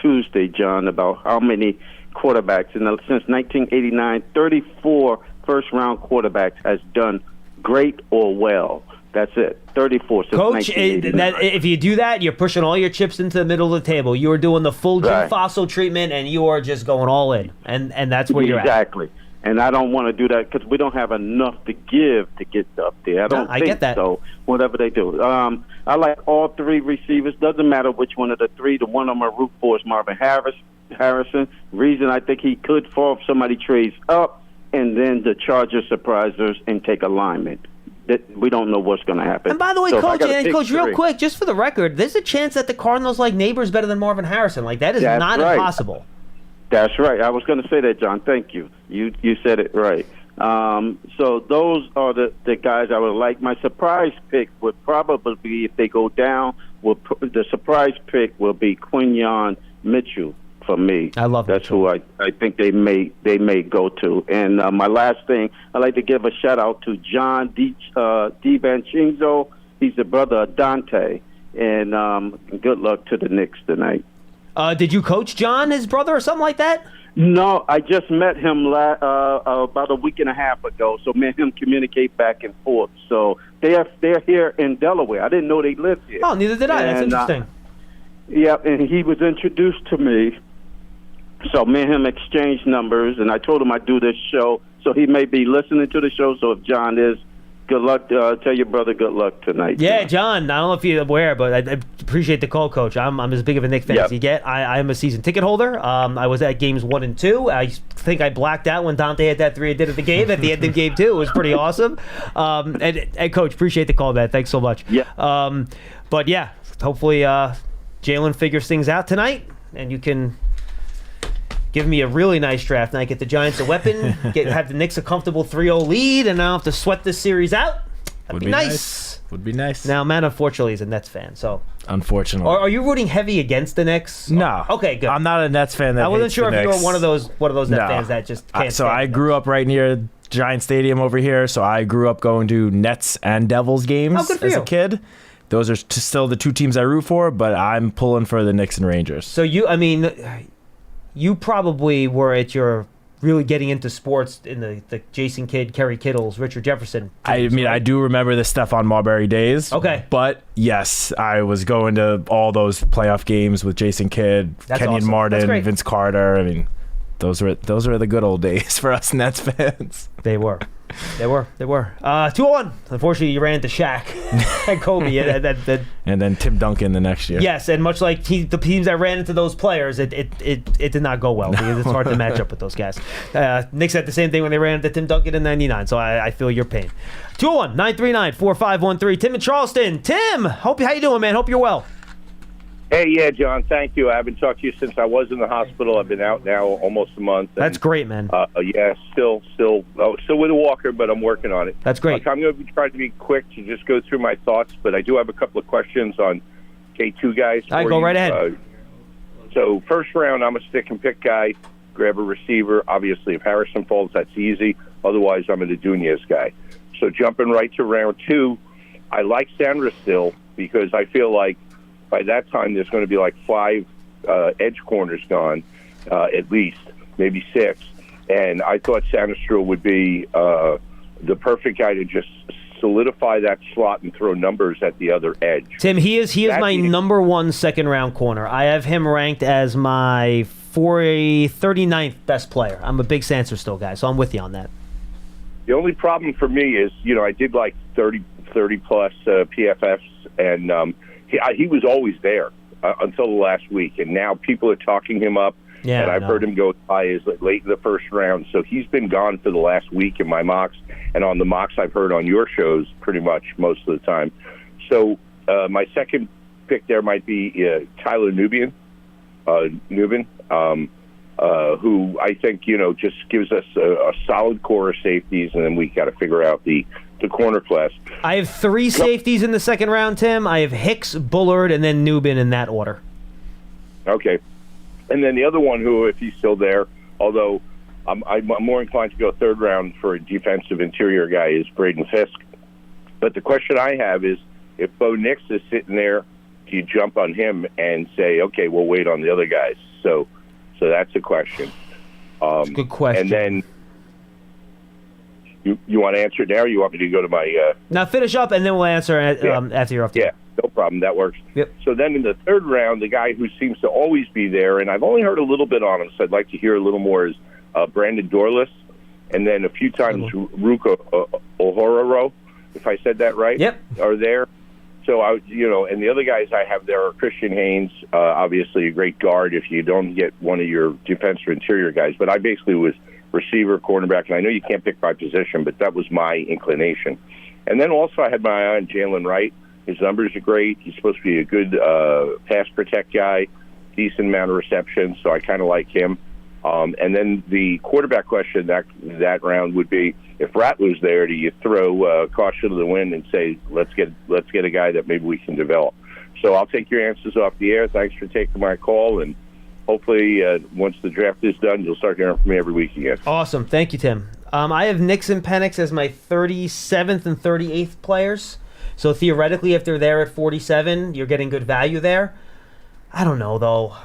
Tuesday, John, about how many quarterbacks since 1989, 34 first-round quarterbacks has done great or well. That's it. 34 since Coach, if you do that, you're pushing all your chips into the middle of the table. You are doing the full Jim Fossil treatment, and you are just going all in. And that's where you're at. Exactly. And I don't want to do that because we don't have enough to give to get up there. I get that. So. Whatever they do. I like all 3 receivers. Doesn't matter which one of the 3. The one I'm going to root for is Marvin Harrison. Reason I think he could fall if somebody trades up, and then the Chargers surprise us and take a lineman. That we don't know what's going to happen. And by the way, So Coach, real quick, just for the record, there's a chance that the Cardinals like Neighbors better than Marvin Harrison. Like, that is not impossible. That's right. I was going to say that, John. Thank you. You said it right. So those are the guys I would like. My surprise pick would probably be, if they go down, the surprise pick will be Quinyon Mitchell for me. I love that's Mitchell. Who I think they may go to. And my last thing, I'd like to give a shout out to John DiVincenzo. He's the brother of Dante. And good luck to the Knicks tonight. Did you coach John, his brother, or something like that? No, I just met him about a week and a half ago. So me and him communicate back and forth. So they're here in Delaware. I didn't know they lived here. Oh, neither did I. That's interesting. Yeah, and he was introduced to me. So me and him exchanged numbers, and I told him I'd do this show. So he may be listening to the show. So if John is, good luck. Tell your brother good luck tonight. Yeah, John, I don't know if you're aware, but I appreciate the call, Coach. I'm as big of a Knicks fan as you get. I'm a season ticket holder. I was at games 1 and 2. I think I blacked out when Dante had that 3 I did at the game. At the end of game 2, it was pretty awesome. And Coach, appreciate the call, man. Thanks so much. Yeah. But yeah, hopefully Jalen figures things out tonight, and you can give me a really nice draft night. Get the Giants a weapon. Have the Knicks a comfortable 3-0 lead, and I don't have to sweat this series out. That'd be nice. Would be nice. Now, Matt, unfortunately, is a Nets fan. So, unfortunately, are you rooting heavy against the Knicks? No. Okay, good. I'm not a Nets fan. I wasn't sure if you were one of those Nets No. fans that just can't. So I grew up right near Giant Stadium over here. So I grew up going to Nets and Devils games as a kid. Those are still the 2 teams I root for, but I'm pulling for the Knicks and Rangers. So you probably were at your really getting into sports in the Jason Kidd, Kerry Kittles, Richard Jefferson teams, I do remember the Stephon Marbury days. Okay. But yes, I was going to all those playoff games with Jason Kidd, Kenyon Martin, Vince Carter. I mean, those were the good old days for us Nets fans. They were. 2-1. Unfortunately, you ran into Shaq and Kobe. And then Tim Duncan the next year. Yes, and much like the teams that ran into those players, it did not go well because it's hard to match up with those guys. Knicks had the same thing when they ran into Tim Duncan in '99, so I feel your pain. 201-939-4513. Tim in Charleston. Tim, how you doing, man? Hope you're well. Hey, yeah, John, thank you. I haven't talked to you since I was in the hospital. I've been out now almost a month. And, that's great, man. Yeah, still with a walker, but I'm working on it. That's great. I'm going to try to be quick to just go through my thoughts, but I do have a couple of questions on K2 guys. All right, go right ahead. So first round, I'm a stick and pick guy. Grab a receiver. Obviously, if Harrison falls, that's easy. Otherwise, I'm a Nunez guy. So jumping right to round 2, I like Sandra still because I feel like by that time, there's going to be like 5 edge corners gone, at least, maybe 6. And I thought Sanistro would be the perfect guy to just solidify that slot and throw numbers at the other edge. Tim, he is my number 1 second-round corner. I have him ranked as my 39th best player. I'm a big Sanderstill guy, so I'm with you on that. The only problem for me is, I did like 30-plus PFFs, and he was always there until the last week, and now people are talking him up, and I've heard him go as high as late in the first round. So he's been gone for the last week in my mocks, and on the mocks I've heard on your shows pretty much most of the time. So my second pick there might be Tyler Nubin, who I think, just gives us a solid core of safeties, and then we got to figure out the corner class. I have 3 safeties in the second round, Tim. I have Hicks, Bullard, and then Nubin in that order. Okay. And then the other one who, if he's still there, although I'm more inclined to go third round for a defensive interior guy, is Braden Fisk. But the question I have is, if Bo Nix is sitting there, do you jump on him and say, okay, we'll wait on the other guys? So that's a question. Good question. And then you want to answer it now, or you want me to go to my... Now finish up, and then we'll answer after you're off. Yeah, no problem. That works. Yep. So then in the third round, the guy who seems to always be there, and I've only heard a little bit on him, so I'd like to hear a little more, is Brandon Dorless, and then a few times Ruka Ohororo, if I said that right, yep, are there. So and the other guys I have there are Christian Haynes, obviously a great guard if you don't get one of your defense or interior guys. But I basically was receiver, cornerback, and I know you can't pick by position, but that was my inclination. And then also I had my eye on Jalen Wright. His numbers are great. He's supposed to be a good pass protect guy, decent amount of receptions, so I kind of like him. And then the quarterback question that round would be, if Rattler's there, do you throw caution to the wind and say, let's get a guy that maybe we can develop? So I'll take your answers off the air. Thanks for taking my call, and hopefully once the draft is done, you'll start hearing from me every week again. Awesome. Thank you, Tim. I have Nix and Penix as my 37th and 38th players. So theoretically, if they're there at 47, you're getting good value there. I don't know, though.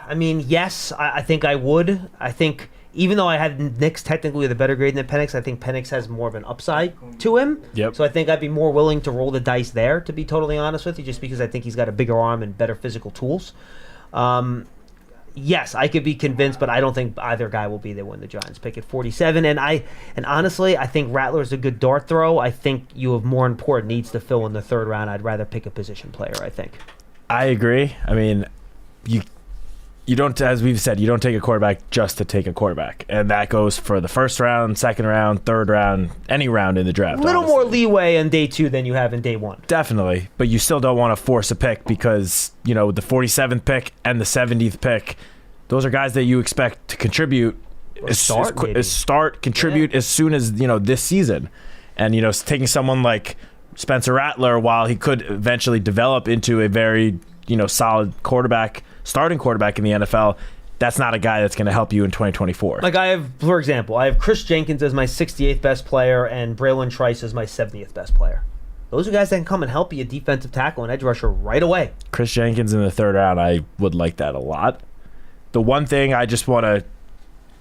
I mean, yes, I think I would. I think even though I had Nix technically with a better grade than Penix, I think Penix has more of an upside to him. Yep. So I think I'd be more willing to roll the dice there, to be totally honest with you, just because I think he's got a bigger arm and better physical tools. Yes, I could be convinced, but I don't think either guy will be there when the Giants pick at 47. And honestly, I think Rattler's a good dart throw. I think you have more important needs to fill in the third round. I'd rather pick a position player, I think. I agree. I mean, you don't, as we've said, you don't take a quarterback just to take a quarterback. And that goes for the first round, second round, third round, any round in the draft. A little more leeway in day 2 than you have in day 1. Definitely. But you still don't want to force a pick because, the 47th pick and the 70th pick, those are guys that you expect to contribute, contribute as soon as, this season. And, taking someone like Spencer Rattler, while he could eventually develop into a very, solid starting quarterback in the NFL, that's not a guy that's going to help you in 2024. Like for example, I have Chris Jenkins as my 68th best player and Braylon Trice as my 70th best player. Those are guys that can come and help you, a defensive tackle and edge rusher right away. Chris Jenkins in the third round, I would like that a lot. The one thing I just want to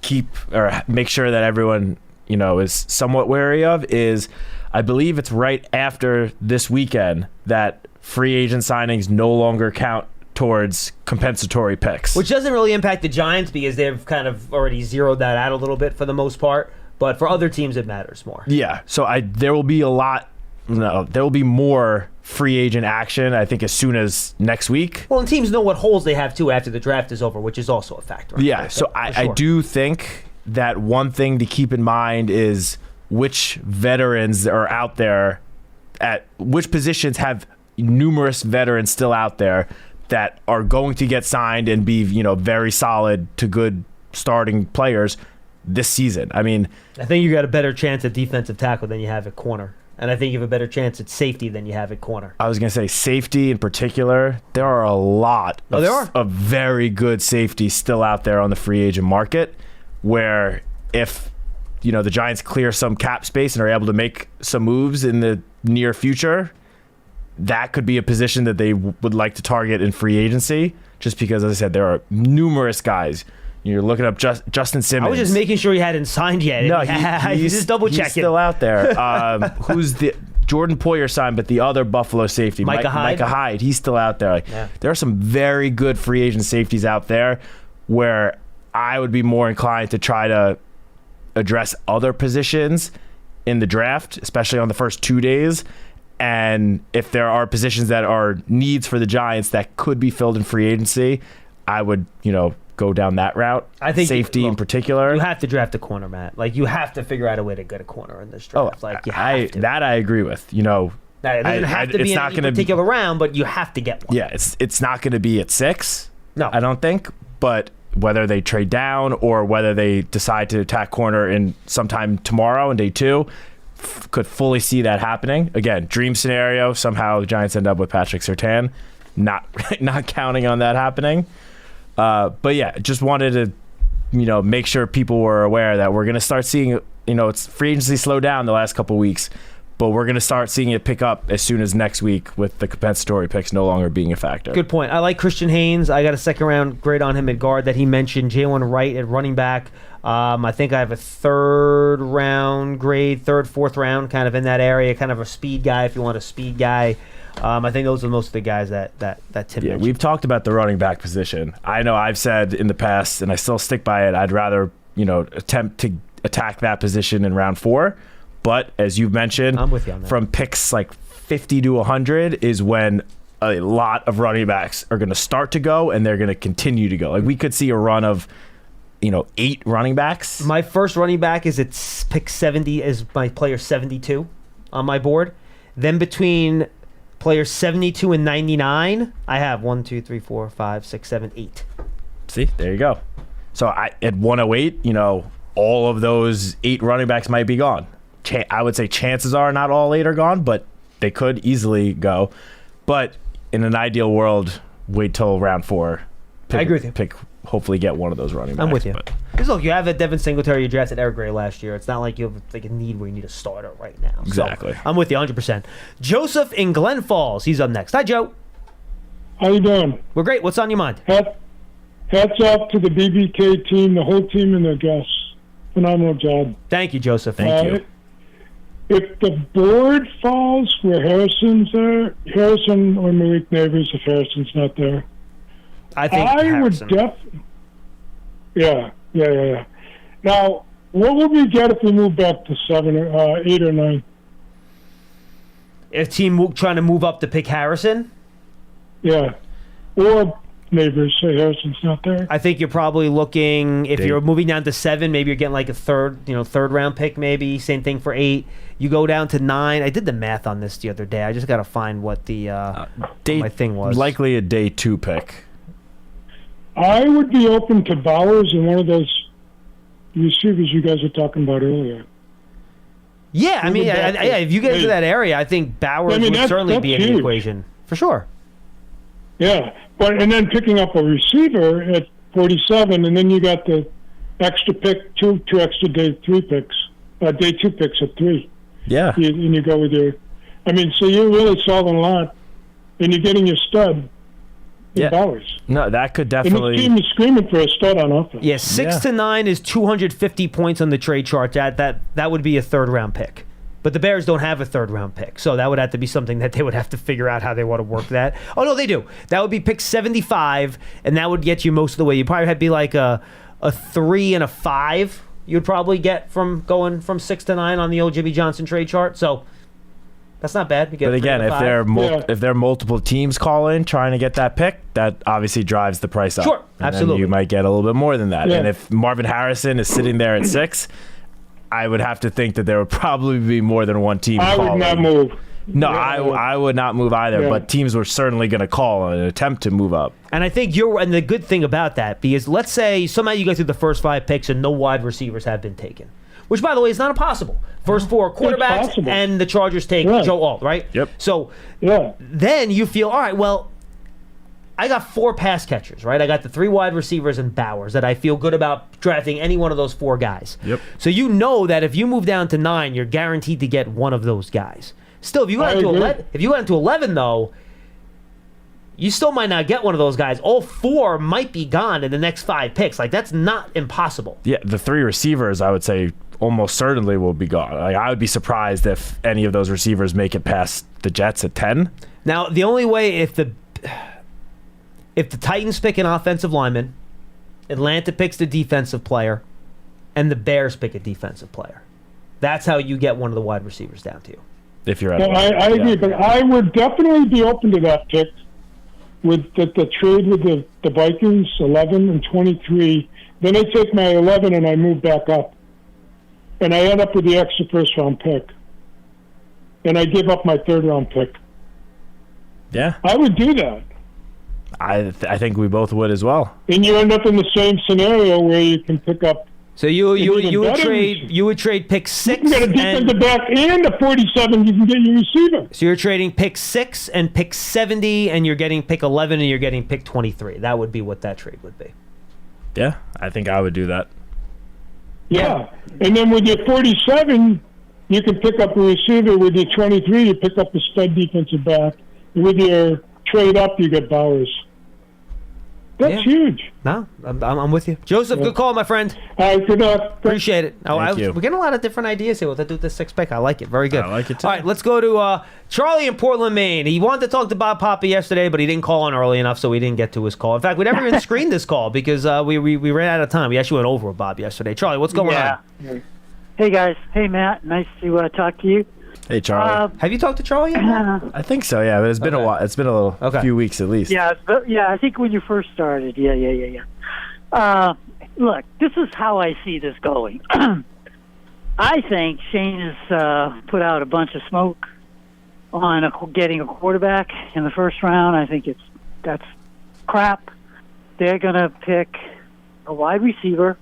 keep or make sure that everyone, is somewhat wary of is I believe it's right after this weekend that free agent signings no longer count towards compensatory picks. Which doesn't really impact the Giants because they've kind of already zeroed that out a little bit for the most part. But for other teams, it matters more. Yeah, so there will be there will be more free agent action, I think, as soon as next week. Well, and teams know what holes they have, too, after the draft is over, which is also a factor. Yeah, so I do think that one thing to keep in mind is which veterans are out there, at which positions have numerous veterans still out there that are going to get signed and be, very solid to good starting players this season. I mean, I think you got a better chance at defensive tackle than you have at corner. And I think you have a better chance at safety than you have at corner. I was going to say safety in particular. There are a lot of very good safeties still out there on the free agent market where if, the Giants clear some cap space and are able to make some moves in the near future, that could be a position that they would like to target in free agency just because, as I said, there are numerous guys. You're looking up Justin Simmons. I was just making sure he hadn't signed yet. No, he's just double checking. He's still out there. Who's the Jordan Poyer signed, but the other Buffalo safety, Micah Hyde, he's still out there. There are some very good free agent safeties out there where I would be more inclined to try to address other positions in the draft, especially on the first 2 days. And if there are positions that are needs for the Giants that could be filled in free agency, I would, go down that route. I think safety in particular. You have to draft a corner, Matt. Like, you have to figure out a way to get a corner in this draft. You have to. That I agree with. It doesn't have to be in any particular round, but you have to get one. Yeah, it's not going to be at 6. No, I don't think. But whether they trade down or whether they decide to attack corner in sometime tomorrow in day 2, could fully see that happening. Again, dream scenario. Somehow the Giants end up with Patrick Surtain. Not counting on that happening. But yeah, just wanted to, make sure people were aware that we're going to start seeing, it's free agency slow down the last couple of weeks, but we're going to start seeing it pick up as soon as next week with the compensatory picks no longer being a factor. Good point. I like Christian Haynes. I got a second round grade on him at guard that he mentioned. Jalen Wright at running back. I think I have a third round grade, fourth round, kind of in that area, kind of a speed guy if you want a speed guy. I think those are most of the guys that Tim mentioned. We've talked about the running back position. I know I've said in the past, and I still stick by it, I'd rather, attempt to attack that position in round 4. But as you've mentioned, I'm with you on that. From picks like 50 to 100 is when a lot of running backs are going to start to go, and they're going to continue to go. Like, we could see a run of 8 running backs. My first running back is at pick 70 is my player 72 on my board. Then between players 72 and 99, I have 1, 2, 3, 4, 5, 6, 7, 8. See, there you go. So at 108, all of those 8 running backs might be gone. I would say chances are not all 8 are gone, but they could easily go. But in an ideal world, wait till round 4. I agree with you. Hopefully get one of those running backs. I'm with you. Because look, you have a Devin Singletary, you drafted Eric Gray last year. It's not like you have like a need where you need a starter right now. Exactly. So I'm with you 100%. Joseph in Glen Falls. He's up next. Hi, Joe. How you doing? We're great. What's on your mind? Hats off to the BBK team, the whole team, and their guests. Phenomenal job. Thank you, Joseph. Thank you. If the board falls where Harrison's there, Harrison or Malik Neighbors, if Harrison's not there, I think Harrison. Yeah. Now, what would we get if we move back to 7 or 8 or 9? If team trying to move up to pick Harrison? Yeah. Or Neighbors, say Harrison's not there. I think you're probably looking, if you're moving down to 7, maybe you're getting like a third round pick maybe. Same thing for 8. You go down to 9. I did the math on this the other day. I just got to find what the my thing was. Likely a day 2 pick. I would be open to Bowers and one of those receivers you guys were talking about earlier. Yeah, I mean, if you get into that area, I think Bowers would certainly be in the equation. For sure. Yeah, and then picking up a receiver at 47, and then you got the extra pick, two extra day 2 picks at 3. Yeah. And you go with your... so you're really solving a lot, and you're getting your stud. Bowers. No, that could definitely... And the team is screaming for a stud on offense. Yeah, 6 to 9 is 250 points on the trade chart. That would be a third-round pick. But the Bears don't have a third-round pick, so that would have to be something that they would have to figure out how they want to work that. Oh, no, they do. That would be pick 75, and that would get you most of the way. You'd probably have to be like a 3 and a 5 you'd probably get from going from 6 to 9 on the old Jimmy Johnson trade chart. So that's not bad. But again, if there are multiple teams calling trying to get that pick, that obviously drives the price up. Sure, and absolutely. Then you might get a little bit more than that. Yeah. And if Marvin Harrison is sitting there at 6, I would have to think that there would probably be more than one team calling. I would not move. No, I would not move either, but teams were certainly going to call and attempt to move up. And I think and the good thing about that, because let's say somehow you go through the first 5 picks and no wide receivers have been taken, which, by the way, is not impossible. First 4 quarterbacks, and the Chargers take Joe Alt, right? Yep. So then you feel, all right, well, I got 4 pass catchers, right? I got the 3 wide receivers and Bowers that I feel good about drafting any one of those 4 guys. Yep. So you know that if you move down to 9, you're guaranteed to get one of those guys. Still, if you got into 11, though, you still might not get one of those guys. All 4 might be gone in the next 5 picks. Like, that's not impossible. Yeah, the 3 receivers, I would say, almost certainly will be gone. Like, I would be surprised if any of those receivers make it past the Jets at 10. Now, the only way, if the Titans pick an offensive lineman, Atlanta picks the defensive player, and the Bears pick a defensive player, that's how you get one of the wide receivers down to you. If you're at I agree, but I would definitely be open to that pick with the trade with the Vikings, 11 and 23. Then I take my 11 and I move back up. And I end up with the extra first-round pick. And I give up my third-round pick. Yeah. I would do that. I think we both would as well. And you end up in the same scenario where you can pick up. So you would trade pick 6. You can get a defensive back and a 47. You can get your receiver. So you're trading pick 6 and pick 70, and you're getting pick 11, and you're getting pick 23. That would be what that trade would be. Yeah, I think I would do that. Yeah. And then with your 47, you can pick up a receiver. With your 23, you pick up a stud defensive back. And with your trade up, you get Bowers. That's huge. No, I'm with you. Joseph, good call, my friend. All right, good luck. Appreciate it. Thank you. We're getting a lot of different ideas here. What to do with this 6 pick. I like it. Very good. I like it too. All right, let's go to Charlie in Portland, Maine. He wanted to talk to Bob Papa yesterday, but he didn't call on early enough, so we didn't get to his call. In fact, we never even screened this call because we ran out of time. We actually went over with Bob yesterday. Charlie, what's going on? Hey, guys. Hey, Matt. Nice to talk to you. Hey, Charlie. Have you talked to Charlie yet? I think so, yeah. But it's been a while. It's been a few weeks at least. Yeah, I think when you first started. Yeah. Look, this is how I see this going. I think Shane has put out a bunch of smoke on getting a quarterback in the first round. I think that's crap. They're going to pick a wide receiver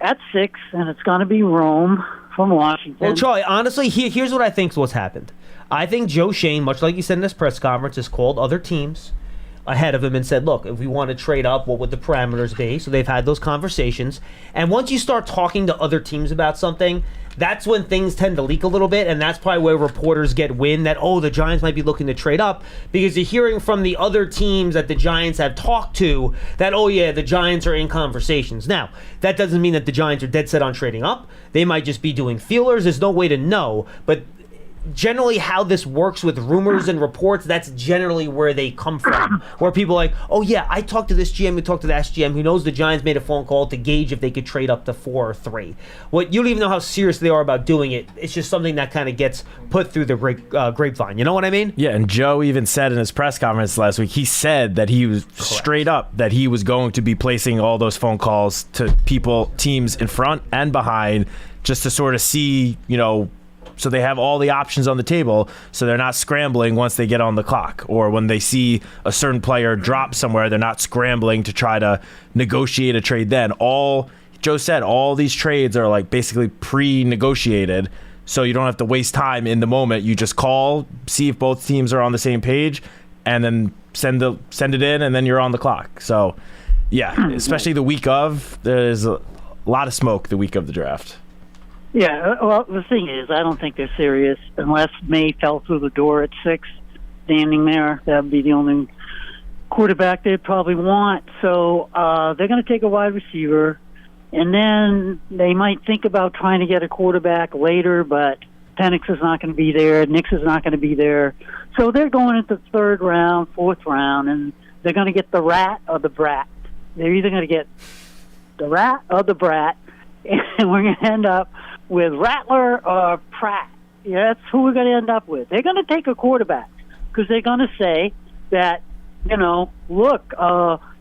at 6, and it's going to be Rome from Washington. Well, Charlie, honestly, here's what I think is what's happened. I think Joe Shane, much like you said in this press conference, has called other teams ahead of him and said, look, if we want to trade up, what would the parameters be? So they've had those conversations. And once you start talking to other teams about something, that's when things tend to leak a little bit, and that's probably where reporters get wind that, the Giants might be looking to trade up, because you're hearing from the other teams that the Giants have talked to that, the Giants are in conversations. Now, that doesn't mean that the Giants are dead set on trading up. They might just be doing feelers. There's no way to know, but generally how this works with rumors and reports, that's generally where they come from. Where people are like, I talked to this GM, who talked to that GM, who knows the Giants made a phone call to gauge if they could trade up to 4 or 3. You don't even know how serious they are about doing it. It's just something that kind of gets put through the grapevine. You know what I mean? Yeah, and Joe even said in his press conference last week, he said that he was straight up that he was going to be placing all those phone calls to teams in front and behind, just to sort of see, so they have all the options on the table, so they're not scrambling once they get on the clock, or when they see a certain player drop somewhere, they're not scrambling to try to negotiate a trade then. Joe said, all these trades are like basically pre-negotiated, so you don't have to waste time in the moment. You just call, see if both teams are on the same page, and then send it in, and then you're on the clock. So, yeah, especially the week of, there's a lot of smoke the week of the draft. Yeah, well, the thing is, I don't think they're serious unless May fell through the door at 6, standing there. That would be the only quarterback they'd probably want. So they're going to take a wide receiver, and then they might think about trying to get a quarterback later, but Penix is not going to be there. Nix is not going to be there. So they're going into the 3rd round, 4th round, and they're going to get the rat or the brat. They're either going to get the rat or the brat, and we're going to end up with Rattler or Pratt. Yeah, that's who we're going to end up with. They're going to take a quarterback because they're going to say that, look,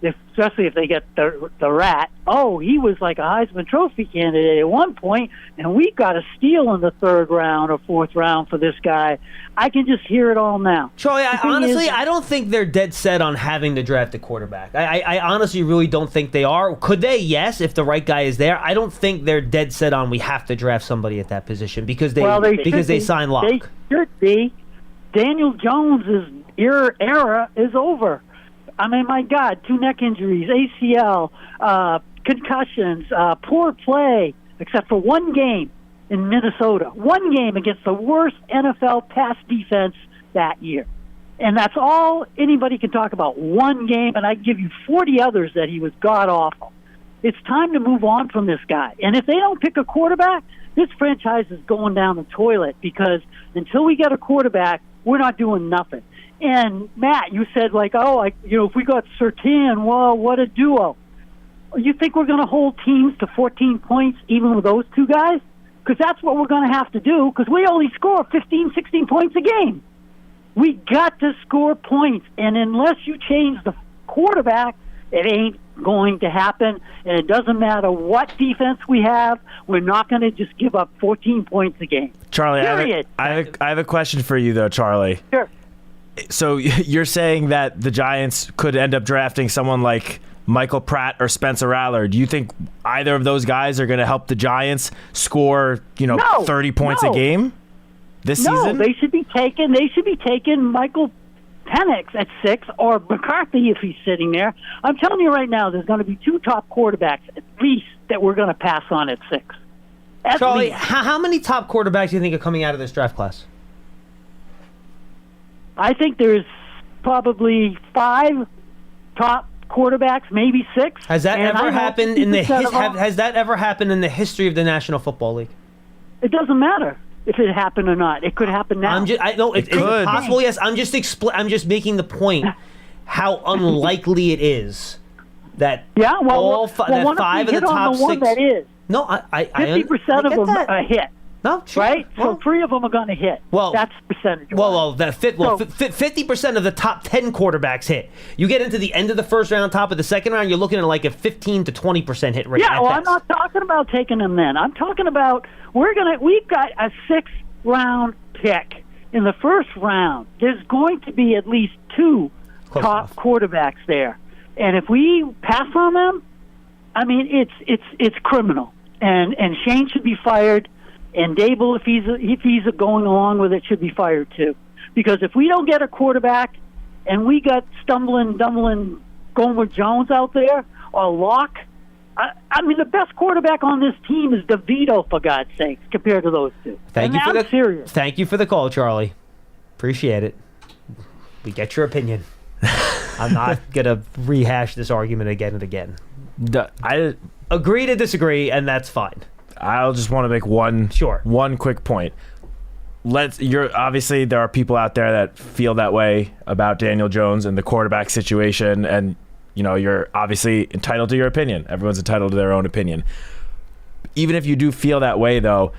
especially if they get the rat, he was like a Heisman Trophy candidate at one point, and we got a steal in the 3rd round or 4th round for this guy. I can just hear it all now. Charlie, I don't think they're dead set on having to draft a quarterback. I honestly really don't think they are. Could they? Yes, if the right guy is there. I don't think they're dead set on we have to draft somebody at that position because they sign Locke. They should be. Daniel Jones' era is over. I mean, my God, 2 neck injuries, ACL, concussions, poor play, except for one game in Minnesota. One game against the worst NFL pass defense that year. And that's all anybody can talk about. One game, and I give you 40 others that he was god-awful. It's time to move on from this guy. And if they don't pick a quarterback, this franchise is going down the toilet because until we get a quarterback, we're not doing nothing. And, Matt, you said, if we got Surtain, well, what a duo. You think we're going to hold teams to 14 points even with those 2 guys? Because that's what we're going to have to do because we only score 15, 16 points a game. We got to score points. And unless you change the quarterback, it ain't going to happen. And it doesn't matter what defense we have. We're not going to just give up 14 points a game. Charlie, Period. I have a question for you, though, Charlie. Sure. So you're saying that the Giants could end up drafting someone like Michael Pratt or Spencer Rattler. Do you think either of those guys are going to help the Giants score, 30 points a game this season? No, they should be taking Michael Penix at 6 or McCarthy if he's sitting there. I'm telling you right now, there's going to be 2 top quarterbacks at least that we're going to pass on at 6. Charlie, how many top quarterbacks do you think are coming out of this draft class? I think there's probably 5 top quarterbacks, maybe 6. Has that ever happened in the has that ever happened in the history of the National Football League? It doesn't matter if it happened or not. It could happen now. It's possible. Yes, I'm just making the point how unlikely it is that 5 of the top 6. That is. No, I 50% of them that. hit. No, sure. Right? Well, so 3 of them are going to hit. Well, that's percentage. Well, 50% of the top 10 quarterbacks hit. You get into the end of the first round, top of the second round, you're looking at like a 15 to 20% hit rate. Yeah, well, I'm not talking about taking them then. I'm talking about we've got a 6th round pick in the first round. There's going to be at least 2 top quarterbacks there, and if we pass on them, I mean it's criminal. And Shane should be fired, and Dable, if he's going along with it, should be fired too. Because if we don't get a quarterback, and we got stumbling, Gomer Jones out there or Locke, I mean the best quarterback on this team is DeVito, for God's sakes, compared to those 2. Thank you for the call, Charlie. Appreciate it. We get your opinion. I'm not gonna rehash this argument again and again. I agree to disagree, and that's fine. I'll just want to make one quick point. Obviously there are people out there that feel that way about Daniel Jones and the quarterback situation, and you're obviously entitled to your opinion. Everyone's entitled to their own opinion. Even if you do feel that way, though,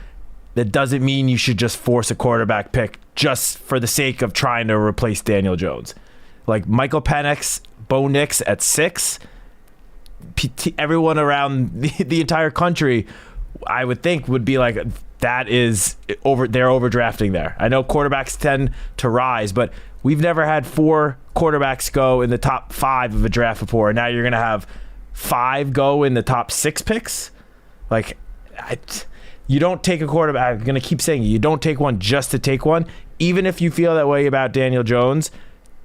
that doesn't mean you should just force a quarterback pick just for the sake of trying to replace Daniel Jones. Like Michael Penix, Bo Nix at 6. Everyone around the entire country, I would think, would be like, that is over. They're overdrafting there. I know quarterbacks tend to rise, but we've never had 4 quarterbacks go in the top 5 of a draft before. And now you're going to have 5 go in the top 6 picks. Like, you don't take a quarterback. I'm going to keep saying you don't take one just to take one. Even if you feel that way about Daniel Jones,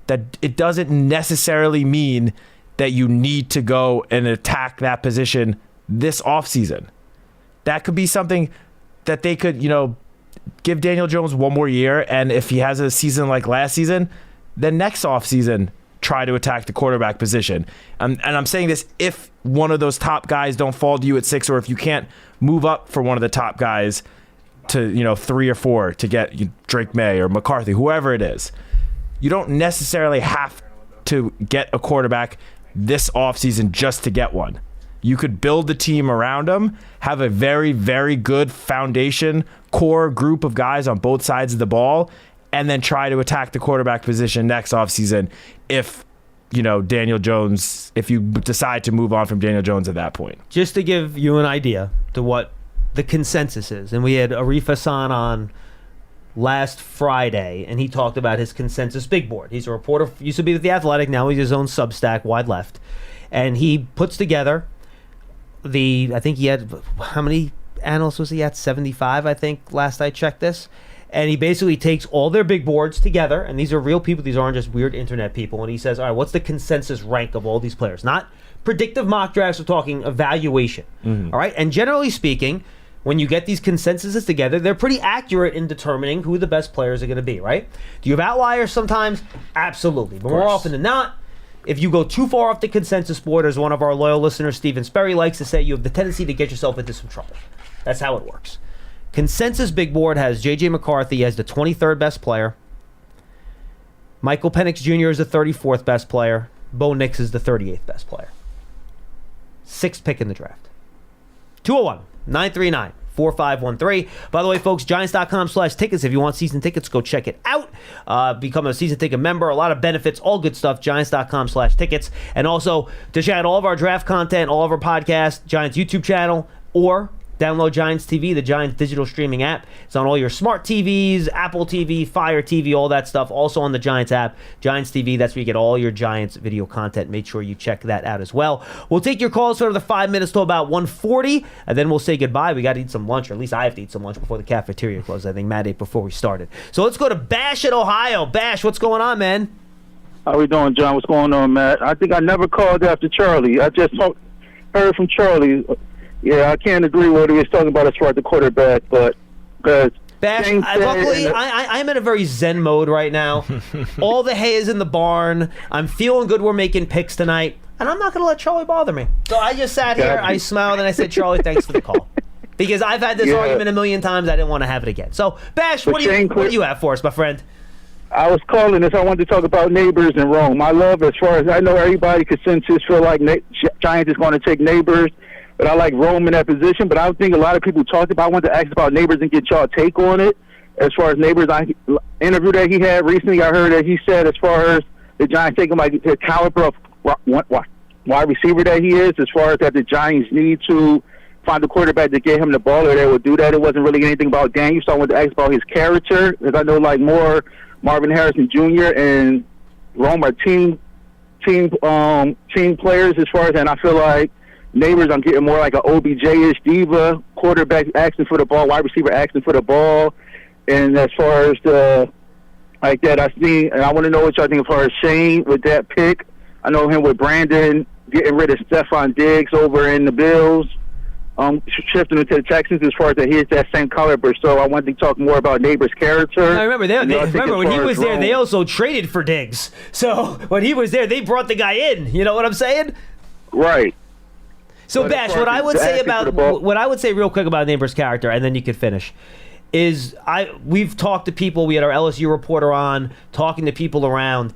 that it doesn't necessarily mean that you need to go and attack that position this offseason. That could be something that they could, give Daniel Jones one more year, and if he has a season like last season, then next offseason, try to attack the quarterback position. And I'm saying this if one of those top guys don't fall to you at 6, or if you can't move up for one of the top guys to, 3 or 4 to get Drake May or McCarthy, whoever it is. You don't necessarily have to get a quarterback this offseason just to get one. You could build the team around him, have a very, very good foundation, core group of guys on both sides of the ball, and then try to attack the quarterback position next offseason if, Daniel Jones, if you decide to move on from Daniel Jones at that point. Just to give you an idea to what the consensus is, and we had Arif Hassan on last Friday, and he talked about his consensus big board. He's a reporter, used to be with The Athletic, now he's his own Substack, Wide Left. And he puts together I think he had, how many analysts was he at? 75, I think, last I checked this. And he basically takes all their big boards together, and these are real people, these aren't just weird internet people, and he says, all right, what's the consensus rank of all these players? Not predictive mock drafts, we're talking evaluation. Mm-hmm. All right, and generally speaking, when you get these consensuses together, they're pretty accurate in determining who the best players are going to be, right? Do you have outliers sometimes? Absolutely. But more often than not, if you go too far off the consensus board, as one of our loyal listeners, Stephen Sperry, likes to say, you have the tendency to get yourself into some trouble. That's how it works. Consensus big board has J.J. McCarthy as the 23rd best player. Michael Penix Jr. is the 34th best player. Bo Nix is the 38th best player. 6th pick in the draft. 201-939-4513. By the way, folks, Giants.com/tickets. If you want season tickets, go check it out. Become a season ticket member. A lot of benefits, all good stuff. Giants.com/tickets. And also, to check out all of our draft content, all of our podcasts, Giants YouTube channel, or download Giants TV, the Giants digital streaming app. It's on all your smart TVs, Apple TV, Fire TV, all that stuff. Also on the Giants app, Giants TV. That's where you get all your Giants video content. Make sure you check that out as well. We'll take your calls for the 5 minutes till about 1:40, and then we'll say goodbye. We got to eat some lunch, or at least I have to eat some lunch before the cafeteria closes. I think Matt ate before we started. So let's go to Bash in Ohio. Bash, what's going on, man? How we doing, John? What's going on, Matt? I think I never called after Charlie. I just heard from Charlie. Yeah, I can't agree with what he was talking about as far as the quarterback, but Bash, luckily, I'm in a very zen mode right now. All the hay is in the barn. I'm feeling good we're making picks tonight, and I'm not going to let Charlie bother me. So I just sat here, I smiled, and I said, Charlie, thanks for the call. Because I've had this argument a million times, I didn't want to have it again. So, Bash, what do you have for us, my friend? I was calling this. I wanted to talk about Neighbors in Rome. I love, as far as I know, everybody consensus feel like Giants is going to take Neighbors. but I like Rome in that position. But I don't think a lot of people talked about. I wanted to ask about Neighbors and get y'all take on it. As far as Neighbors, interview that he had recently, I heard that he said as far as the Giants taking like the caliber of wide receiver that he is, as far as that the Giants need to find a quarterback to get him the ball, or they would do that. It wasn't really anything about Daniel, so I wanted to ask about his character, because I know like more Marvin Harrison Jr. and Rome are team players as far as, and I feel like Neighbors, I'm getting more like an OBJ-ish diva, quarterback asking for the ball, wide receiver asking for the ball. And as far as like that, I see, and I want to know what y'all think as far as Shane with that pick. I know him with Brandon getting rid of Stephon Diggs over in the Bills, shifting into the Texans as far as that he has that same caliber. So I wanted to talk more about Neighbors' character. I remember when he was there, they also traded for Diggs. So when he was there, they brought the guy in. You know what I'm saying? Right. So Bash, what I would say real quick about Neighbors' character, and then you could finish, is we've talked to people. We had our LSU reporter on, talking to people around.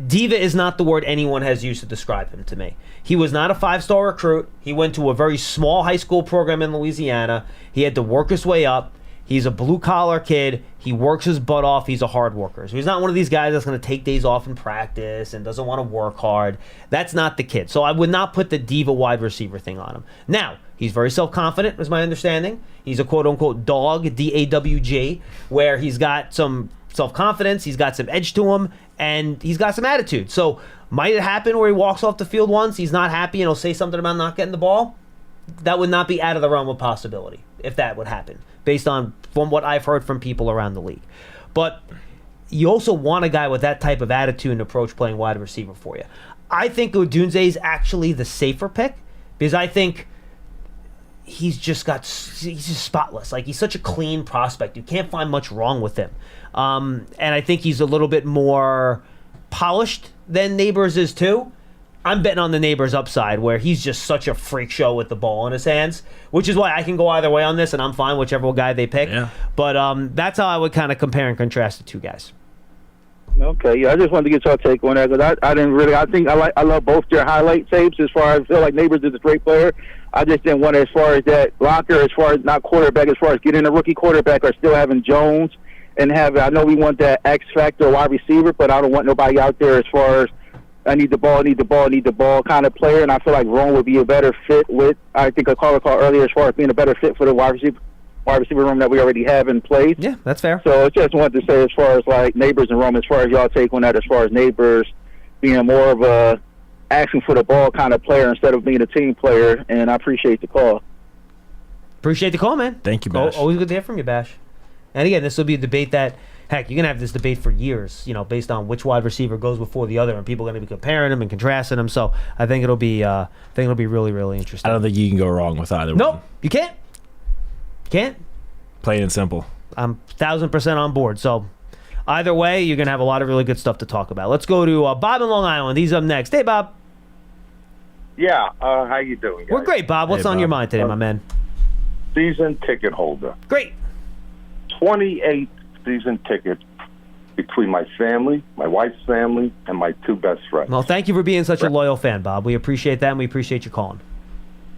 Diva is not the word anyone has used to describe him to me. He was not a 5-star recruit. He went to a very small high school program in Louisiana. He had to work his way up. He's a blue-collar kid. He works his butt off. He's a hard worker. So he's not one of these guys that's going to take days off in practice and doesn't want to work hard. That's not the kid. So I would not put the diva wide receiver thing on him. Now, he's very self-confident, is my understanding. He's a quote-unquote dog, D-A-W-G, where he's got some self-confidence, he's got some edge to him, and he's got some attitude. So might it happen where he walks off the field once, he's not happy, and he'll say something about not getting the ball? That would not be out of the realm of possibility if that would happen, based on from what I've heard from people around the league. But you also want a guy with that type of attitude and approach playing wide receiver for you. I think Odunze is actually the safer pick, because I think he's just spotless. Like, he's such a clean prospect. You can't find much wrong with him. And I think he's a little bit more polished than Neighbors is too. I'm betting on the Neighbors upside, where he's just such a freak show with the ball in his hands, which is why I can go either way on this, and I'm fine whichever guy they pick. Yeah. But that's how I would kind of compare and contrast the two guys. Okay, yeah, I just wanted to get your take on that, because I didn't really. I love both their highlight tapes. As far as I feel like Neighbors is a great player, I just didn't want, as far as that blocker, as far as not quarterback, as far as getting a rookie quarterback, or still having Jones and having. I know we want that X factor wide receiver, but I don't want nobody out there as far as I need the ball kind of player. And I feel like Rome would be a better fit with. I think a caller called earlier as far as being a better fit for the wide receiver room that we already have in place. Yeah, that's fair. So I just wanted to say, as far as like Neighbors and Rome, as far as y'all take on that, as far as Neighbors being more of a asking for the ball kind of player instead of being a team player. And I appreciate the call. Appreciate the call, man. Thank you, Bash. Always good to hear from you, Bash. And again, this will be a debate that, heck, you're going to have this debate for years, based on which wide receiver goes before the other, and people are going to be comparing them and contrasting them. So I think it'll be really, really interesting. I don't think you can go wrong with either one. Nope, you can't. You can't. Plain and simple. I'm 1,000% on board. So either way, you're going to have a lot of really good stuff to talk about. Let's go to Bob in Long Island. He's up next. Hey, Bob. Yeah, how you doing, guys? We're great, Bob. What's on your mind today, my man? Season ticket holder. Great. 28 season tickets between my family, my wife's family, and my two best friends. Well, thank you for being such a loyal fan, Bob. We appreciate that, and we appreciate you calling.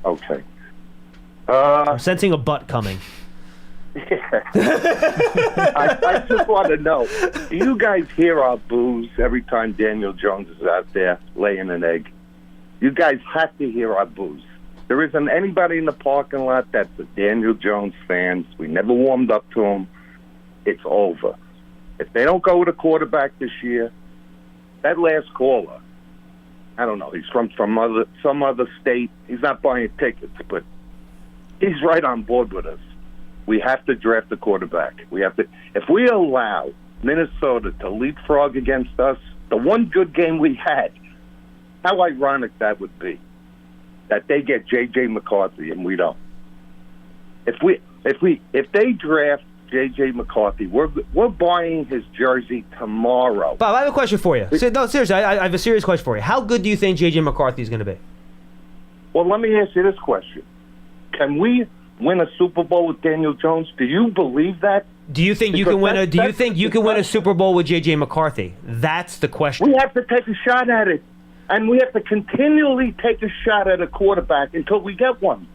Okay. I'm sensing a butt coming. Yeah. I just want to know, do you guys hear our boos every time Daniel Jones is out there laying an egg? You guys have to hear our boos. There isn't anybody in the parking lot that's a Daniel Jones fan. We never warmed up to him. It's over. If they don't go with a quarterback this year, that last caller, I don't know, he's from some other state. He's not buying tickets, but he's right on board with us. We have to draft a quarterback. If we allow Minnesota to leapfrog against us, the one good game we had, how ironic that would be, that they get J.J. McCarthy and we don't. If they draft J.J. McCarthy, we're buying his jersey tomorrow. Bob, I have a question for you. No, seriously, I have a serious question for you. How good do you think J.J. McCarthy is going to be? Well, let me ask you this question. Can we win a Super Bowl with Daniel Jones? Do you believe that? Do you think you can win a Super Bowl with J.J. McCarthy? That's the question. We have to take a shot at it. And we have to continually take a shot at a quarterback until we get one.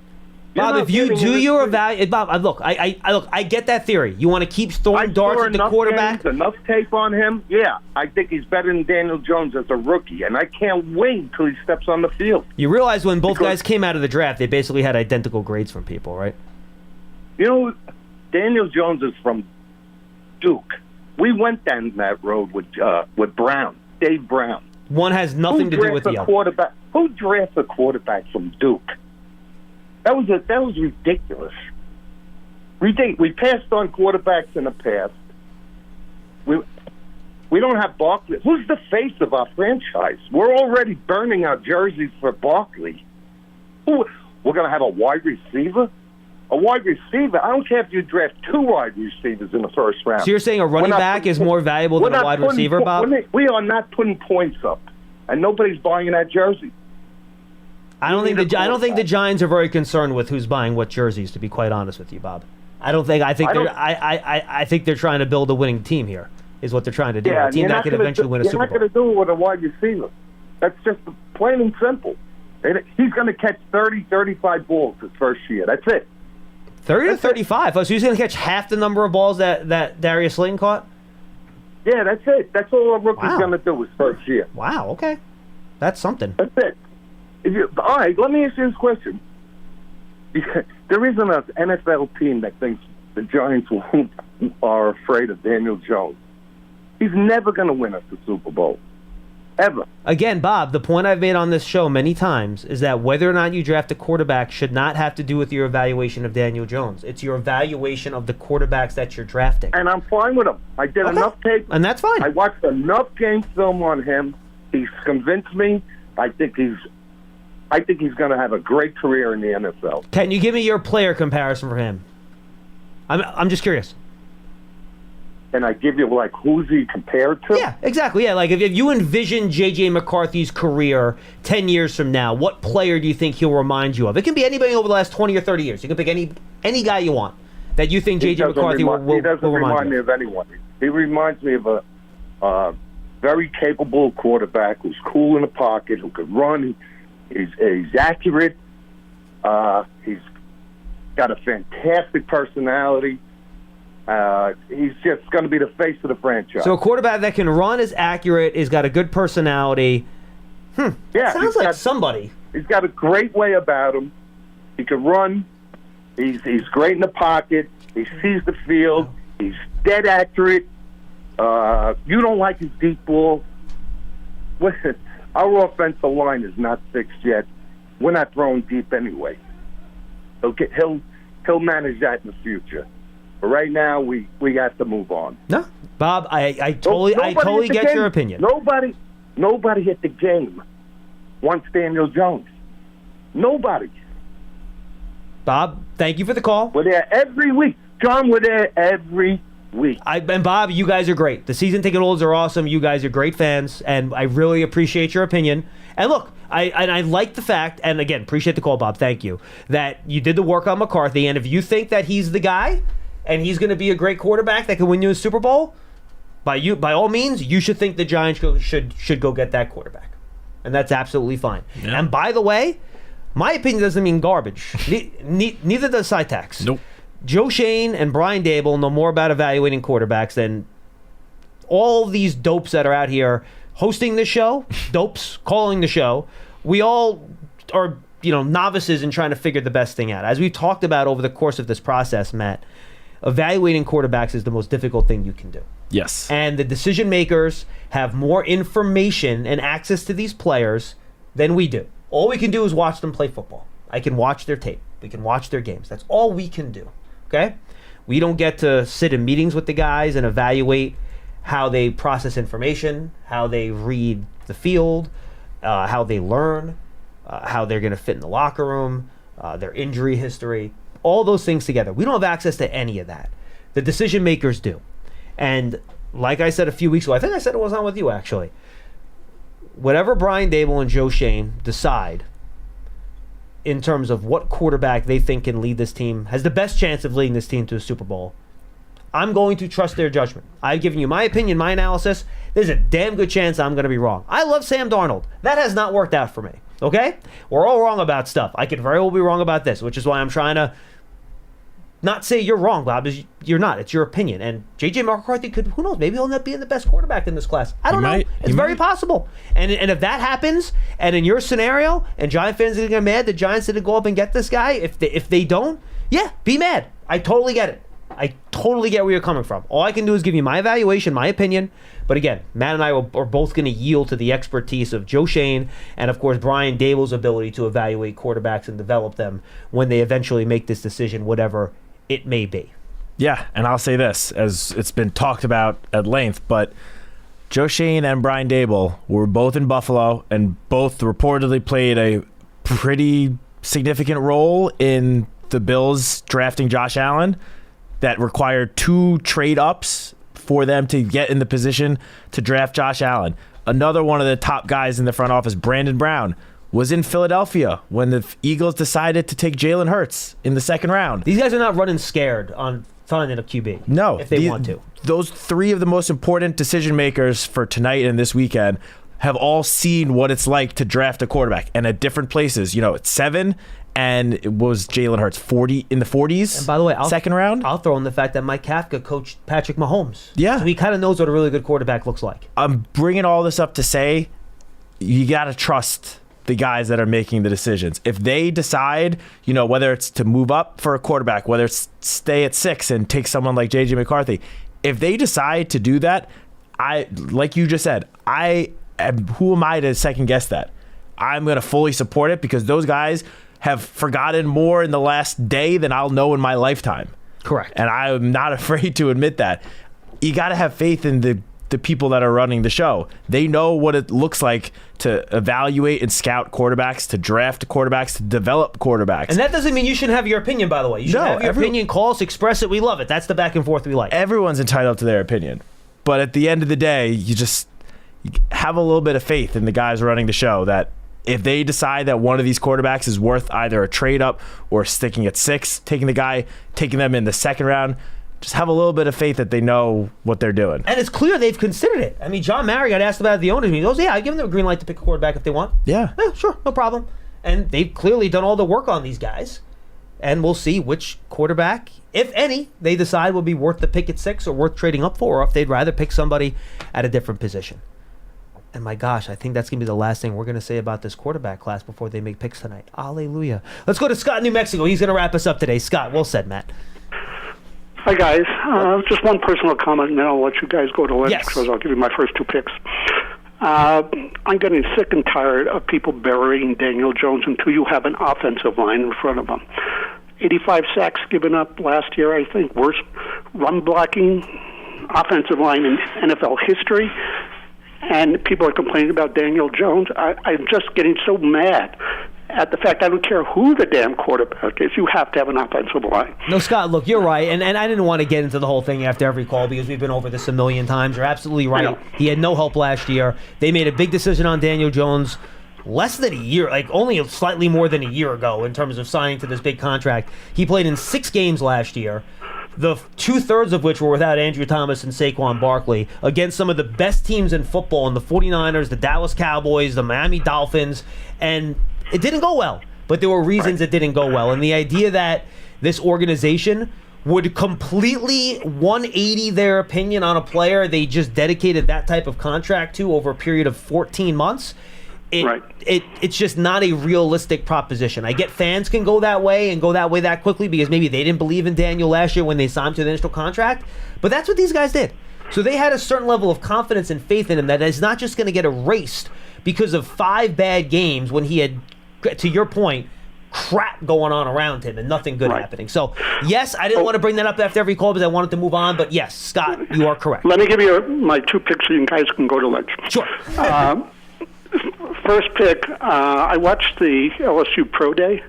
Bob, if you do your evaluation, Bob, look, I get that theory. You want to keep throwing darts at the quarterback. Enough tape on him. Yeah, I think he's better than Daniel Jones as a rookie, and I can't wait until he steps on the field. You realize when both guys came out of the draft, they basically had identical grades from people, right? You know, Daniel Jones is from Duke. We went down that road with Brown, Dave Brown. One has nothing to do with the other. Who drafts a quarterback from Duke? That was ridiculous. We passed on quarterbacks in the past. We don't have Barkley. Who's the face of our franchise? We're already burning our jerseys for Barkley. We're going to have a wide receiver? A wide receiver? I don't care if you draft 2 wide receivers in the first round. So you're saying a running back is more valuable than a wide receiver, Bob? We are not putting points up, and nobody's buying that jersey. I don't think the Giants are very concerned with who's buying what jerseys, to be quite honest with you, Bob. I think they're trying to build a winning team here, is what they're trying to do. Yeah, a team that could eventually win a Super Bowl. You're not going to do it with a wide receiver. That's just plain and simple. He's going to catch 30, 35 balls his first year. That's it. 30 to 35? So he's going to catch half the number of balls that Darius Slayton caught? Yeah, that's it. That's all a rookie's going to do his first year. Wow, okay. That's something. That's it. All right, let me ask you this question. There isn't an NFL team that thinks the Giants are afraid of Daniel Jones. He's never going to win us the Super Bowl. Ever. Again, Bob, the point I've made on this show many times is that whether or not you draft a quarterback should not have to do with your evaluation of Daniel Jones. It's your evaluation of the quarterbacks that you're drafting. And I'm fine with him. I did enough tape. And that's fine. I watched enough game film on him. He's convinced me. I think he's going to have a great career in the NFL. Can you give me your player comparison for him? I'm just curious. And I give you, who's he compared to? Yeah, exactly. Yeah, like if you envision J.J. McCarthy's career 10 years from now, what player do you think he'll remind you of? It can be anybody over the last 20 or 30 years. You can pick any guy you want that you think J.J. McCarthy will remind you. He doesn't remind me of anyone. He reminds me of a very capable quarterback who's cool in the pocket, who could run. He's accurate. He's got a fantastic personality. He's just going to be the face of the franchise. So a quarterback that can run, is accurate, has got a good personality. Yeah, sounds like somebody. He's got a great way about him. He can run. He's great in the pocket. He sees the field. He's dead accurate. You don't like his deep ball. Our offensive line is not fixed yet. We're not throwing deep anyway. He'll manage that in the future. But right now, we have to move on. No, Bob, I totally get your opinion. Nobody at the game wants Daniel Jones. Nobody. Bob, thank you for the call. We're there every week. John, we're there every week. And Bob, you guys are great. The season ticket holders are awesome. You guys are great fans, and I really appreciate your opinion. And look, I like the fact, and again, appreciate the call, Bob. Thank you, that you did the work on McCarthy. And if you think that he's the guy, and he's going to be a great quarterback that can win you a Super Bowl, by all means, you should think the Giants should go get that quarterback, and that's absolutely fine. Yeah. And by the way, my opinion doesn't mean garbage. Neither does Citak's. Nope. Joe Shane and Brian Dable know more about evaluating quarterbacks than all these dopes that are out here hosting the show, dopes calling the show. We all are, novices in trying to figure the best thing out. As we've talked about over the course of this process, Matt, evaluating quarterbacks is the most difficult thing you can do. Yes. And the decision makers have more information and access to these players than we do. All we can do is watch them play football. I can watch their tape. We can watch their games. That's all we can do. Okay? We don't get to sit in meetings with the guys and evaluate how they process information, how they read the field, how they learn, how they're going to fit in the locker room, their injury history, all those things together. We don't have access to any of that. The decision makers do. And like I said a few weeks ago, I think I said it was on with you actually, whatever Brian Dable and Joe Shane decide in terms of what quarterback they think can lead this team, has the best chance of leading this team to a Super Bowl, I'm going to trust their judgment. I've given you my opinion, my analysis. There's a damn good chance I'm going to be wrong. I love Sam Darnold. That has not worked out for me, okay? We're all wrong about stuff. I could very well be wrong about this, which is why I'm trying to not say you're wrong, Bob. You're not. It's your opinion. And J.J. McCarthy could, who knows, maybe he'll end up being the best quarterback in this class. I don't know. It's very possible. And if that happens, and in your scenario, and Giant fans are going to get mad, the Giants didn't go up and get this guy, if they don't, yeah, be mad. I totally get it. I totally get where you're coming from. All I can do is give you my evaluation, my opinion. But again, Matt and I are both going to yield to the expertise of Joe Schoen and, of course, Brian Dable's ability to evaluate quarterbacks and develop them when they eventually make this decision, whatever it may be. Yeah, and I'll say this, as it's been talked about at length, but Joe Schoen and Brian Dable were both in Buffalo and both reportedly played a pretty significant role in the Bills drafting Josh Allen that required 2 trade-ups for them to get in the position to draft Josh Allen. Another one of the top guys in the front office, Brandon Brown, was in Philadelphia when the Eagles decided to take Jalen Hurts in the second round. These guys are not running scared on finding a QB. No. If they want to. Those 3 of the most important decision makers for tonight and this weekend have all seen what it's like to draft a quarterback, and at different places. At 7, and it was Jalen Hurts 40 in the 40s. And by the way, second round. I'll throw in the fact that Mike Kafka coached Patrick Mahomes. Yeah, so he kind of knows what a really good quarterback looks like. I'm bringing all this up to say you got to trust the guys that are making the decisions. If they decide, whether it's to move up for a quarterback, whether it's stay at 6 and take someone like J.J. McCarthy, if they decide to do that, like you just said, who am I to second guess that? I'm going to fully support it because those guys have forgotten more in the last day than I'll know in my lifetime. Correct. And I'm not afraid to admit that. You got to have faith in the people that are running the show. They know what it looks like to evaluate and scout quarterbacks, to draft quarterbacks, to develop quarterbacks. And that doesn't mean you shouldn't have your opinion, by the way. You should have your opinion. Call us, express it. We love it. That's the back and forth we like. Everyone's entitled to their opinion. But at the end of the day, you have a little bit of faith in the guys running the show that if they decide that one of these quarterbacks is worth either a trade up or sticking at 6, taking them in the second round, just have a little bit of faith that they know what they're doing. And it's clear they've considered it. I mean, John Mary got asked about it at the owners meeting. He goes, yeah, I've given them a green light to pick a quarterback if they want. Yeah, sure, no problem. And they've clearly done all the work on these guys. And we'll see which quarterback, if any, they decide will be worth the pick at 6 or worth trading up for, or if they'd rather pick somebody at a different position. And my gosh, I think that's going to be the last thing we're going to say about this quarterback class before they make picks tonight. Hallelujah. Let's go to Scott in New Mexico. He's going to wrap us up today. Scott, well said, Matt. Hi, guys. Just one personal comment, and then I'll let you guys go to lunch because I'll give you my first 2 picks. I'm getting sick and tired of people burying Daniel Jones until you have an offensive line in front of him. 85 sacks given up last year, I think. Worst run blocking offensive line in NFL history. And people are complaining about Daniel Jones. I'm just getting so mad at the fact I don't care who the damn quarterback is. You have to have an offensive line. No, Scott, look, you're right. And I didn't want to get into the whole thing after every call because we've been over this a million times. You're absolutely right. He had no help last year. They made a big decision on Daniel Jones less than a year, like only slightly more than a year ago in terms of signing to this big contract. He played in 6 games last year, the 2/3 of which were without Andrew Thomas and Saquon Barkley, against some of the best teams in football, in the 49ers, the Dallas Cowboys, the Miami Dolphins, and it didn't go well. But there were reasons it didn't go well. And the idea that this organization would completely 180 their opinion on a player they just dedicated that type of contract to over a period of 14 months, it's just not a realistic proposition. I get fans can go that way and go that way that quickly because maybe they didn't believe in Daniel last year when they signed to the initial contract, but that's what these guys did. So they had a certain level of confidence and faith in him that is not just going to get erased because of 5 bad games when he had, to your point, crap going on around him and nothing good happening. So, yes, I didn't want to bring that up after every call because I wanted to move on, but yes, Scott, you are correct. Let me give you my 2 picks so you guys can go to lunch. Sure. First pick, I watched the LSU Pro Day.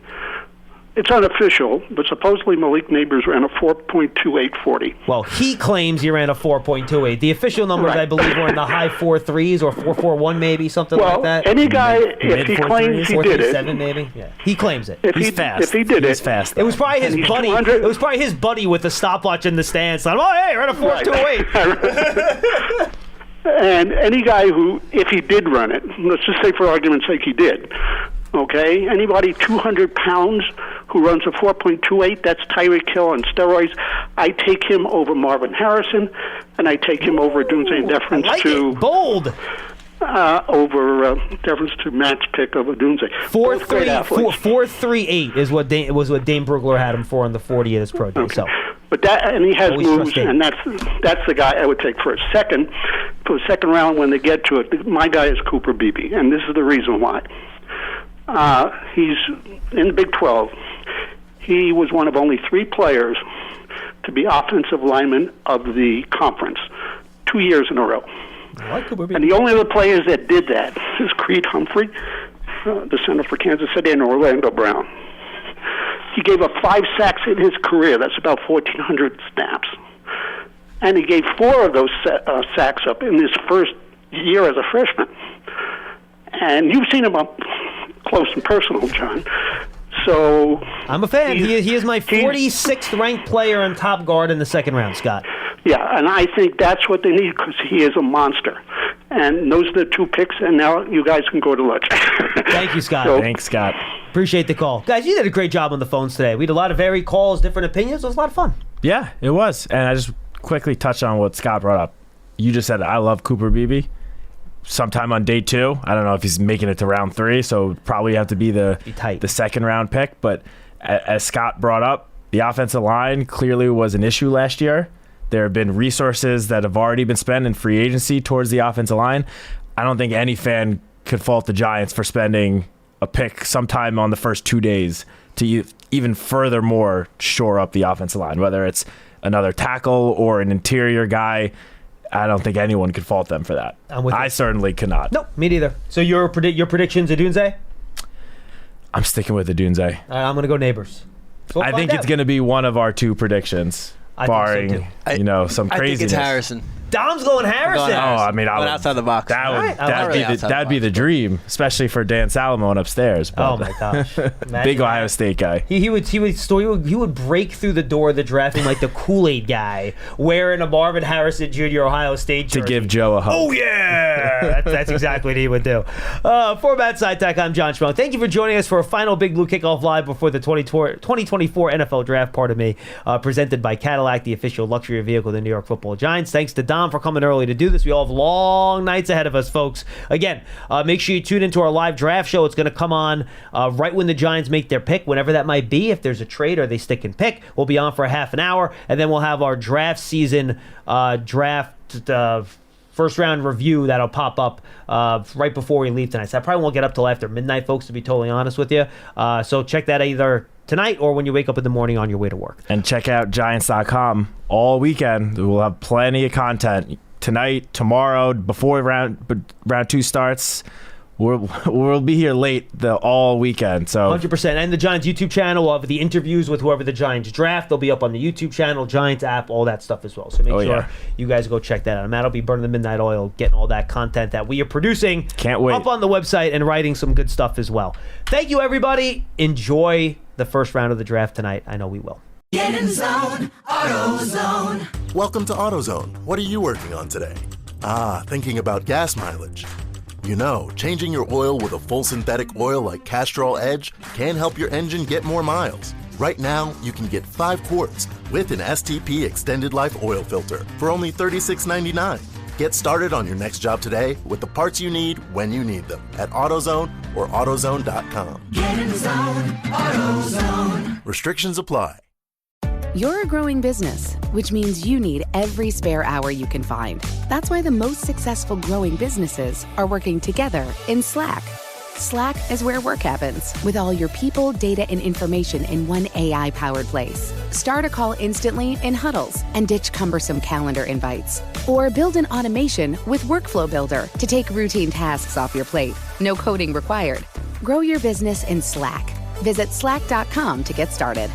It's unofficial, but supposedly Malik Neighbors ran a 4.2840. Well, he claims he ran a 4.28. The official numbers, I believe, were in the high 4.3s or 4.41 maybe, something like that. Any guy, if he claims he did it, 4.37 maybe. Yeah, he claims it. He's fast. If he did He's it, fast. It was probably his buddy. It was probably his buddy with the stopwatch in the stands. Like, oh, hey, ran a 4.28. And any guy who, if he did run it, let's just say for argument's sake he did, okay? Anybody 200 pounds who runs a 4.28, that's Tyreek Hill on steroids. I take him over Marvin Harrison, and I take him over Dunze in deference to... Bold! Over deference to Matt's pick of Dunze. 4.38 is what Dane Brugler had him for on the 40 at his pro day. Okay. So. But that, and he has Always moves, trust and that's the guy I would take first. Second, for the second round when they get to it, my guy is Cooper Beebe, and this is the reason why. He's in the Big 12. He was one of only 3 players to be offensive lineman of the conference 2 years in a row. I like Cooper Beebe. And the only other players that did that is Creed Humphrey, the center for Kansas City, and Orlando Brown. He gave up 5 sacks in his career. That's about 1,400 snaps. And he gave 4 of those sacks up in his first year as a freshman. And you've seen him up close and personal, John. So I'm a fan. He is my 46th ranked player and top guard in the second round, Scott. Yeah, and I think that's what they need because he is a monster. And those are the 2 picks, and now you guys can go to lunch. Thank you, Scott. Thanks, Scott. Appreciate the call. Guys, you did a great job on the phones today. We had a lot of varied calls, different opinions. It was a lot of fun. Yeah, it was. And I just quickly touched on what Scott brought up. You just said, I love Cooper Beebe. Sometime on day 2, I don't know if he's making it to round 3, so probably have to be the second round pick. But as Scott brought up, the offensive line clearly was an issue last year. There have been resources that have already been spent in free agency towards the offensive line. I don't think any fan could fault the Giants for spending a pick sometime on the first 2 days to even furthermore shore up the offensive line, whether it's another tackle or an interior guy. I don't think anyone could fault them for that. I certainly could not. No, me neither. So your predictions of Dunze? I'm sticking with the Dunze. All right, I'm going to go Neighbors. So I think it's going to be one of our 2 predictions, barring some craziness. I think it's Harrison. Dom's going Harrison. I mean, outside the box. That'd be the dream, especially for Dan Salamone upstairs. But oh my gosh, big Ohio State guy. He would break through the door of the draft in like the Kool-Aid guy, wearing a Marvin Harrison Jr. Ohio State jersey to give Joe a hug. Oh yeah, that's exactly what he would do. For Matt Citak, I'm John Schmeelk. Thank you for joining us for a final Big Blue Kickoff Live before the 2024 NFL Draft. Presented by Cadillac, the official luxury vehicle of the New York Football Giants. Thanks to Dom for coming early to do this. We all have long nights ahead of us, folks. Again, make sure you tune into our live draft show. It's going to come on right when the Giants make their pick, whenever that might be. If there's a trade or they stick and pick, we'll be on for a half an hour, and then we'll have our draft season first round review that'll pop up right before we leave tonight. So I probably won't get up till after midnight, folks, to be totally honest with you. So check that either tonight or when you wake up in the morning on your way to work. And check out Giants.com all weekend. We'll have plenty of content tonight, tomorrow, before round 2 starts. We'll be here late all weekend. So 100%. And the Giants YouTube channel will have the interviews with whoever the Giants draft. They'll be up on the YouTube channel, Giants app, all that stuff as well. So make sure you guys go check that out. Matt will be burning the midnight oil, getting all that content that we are producing. Can't wait. Up on the website and writing some good stuff as well. Thank you, everybody. Enjoy the first round of the draft tonight. I know we will. Get in zone, AutoZone. Welcome to AutoZone. What are you working on today? Thinking about gas mileage. You know, changing your oil with a full synthetic oil like Castrol Edge can help your engine get more miles. Right now, you can get 5 quarts with an STP Extended Life Oil Filter for only $36.99. Get started on your next job today with the parts you need when you need them at AutoZone or AutoZone.com. Get in zone, AutoZone. Restrictions apply. You're a growing business, which means you need every spare hour you can find. That's why the most successful growing businesses are working together in Slack. Slack is where work happens, with all your people, data, and information in one AI-powered place. Start a call instantly in huddles and ditch cumbersome calendar invites. Or build an automation with Workflow Builder to take routine tasks off your plate. No coding required. Grow your business in Slack. Visit slack.com to get started.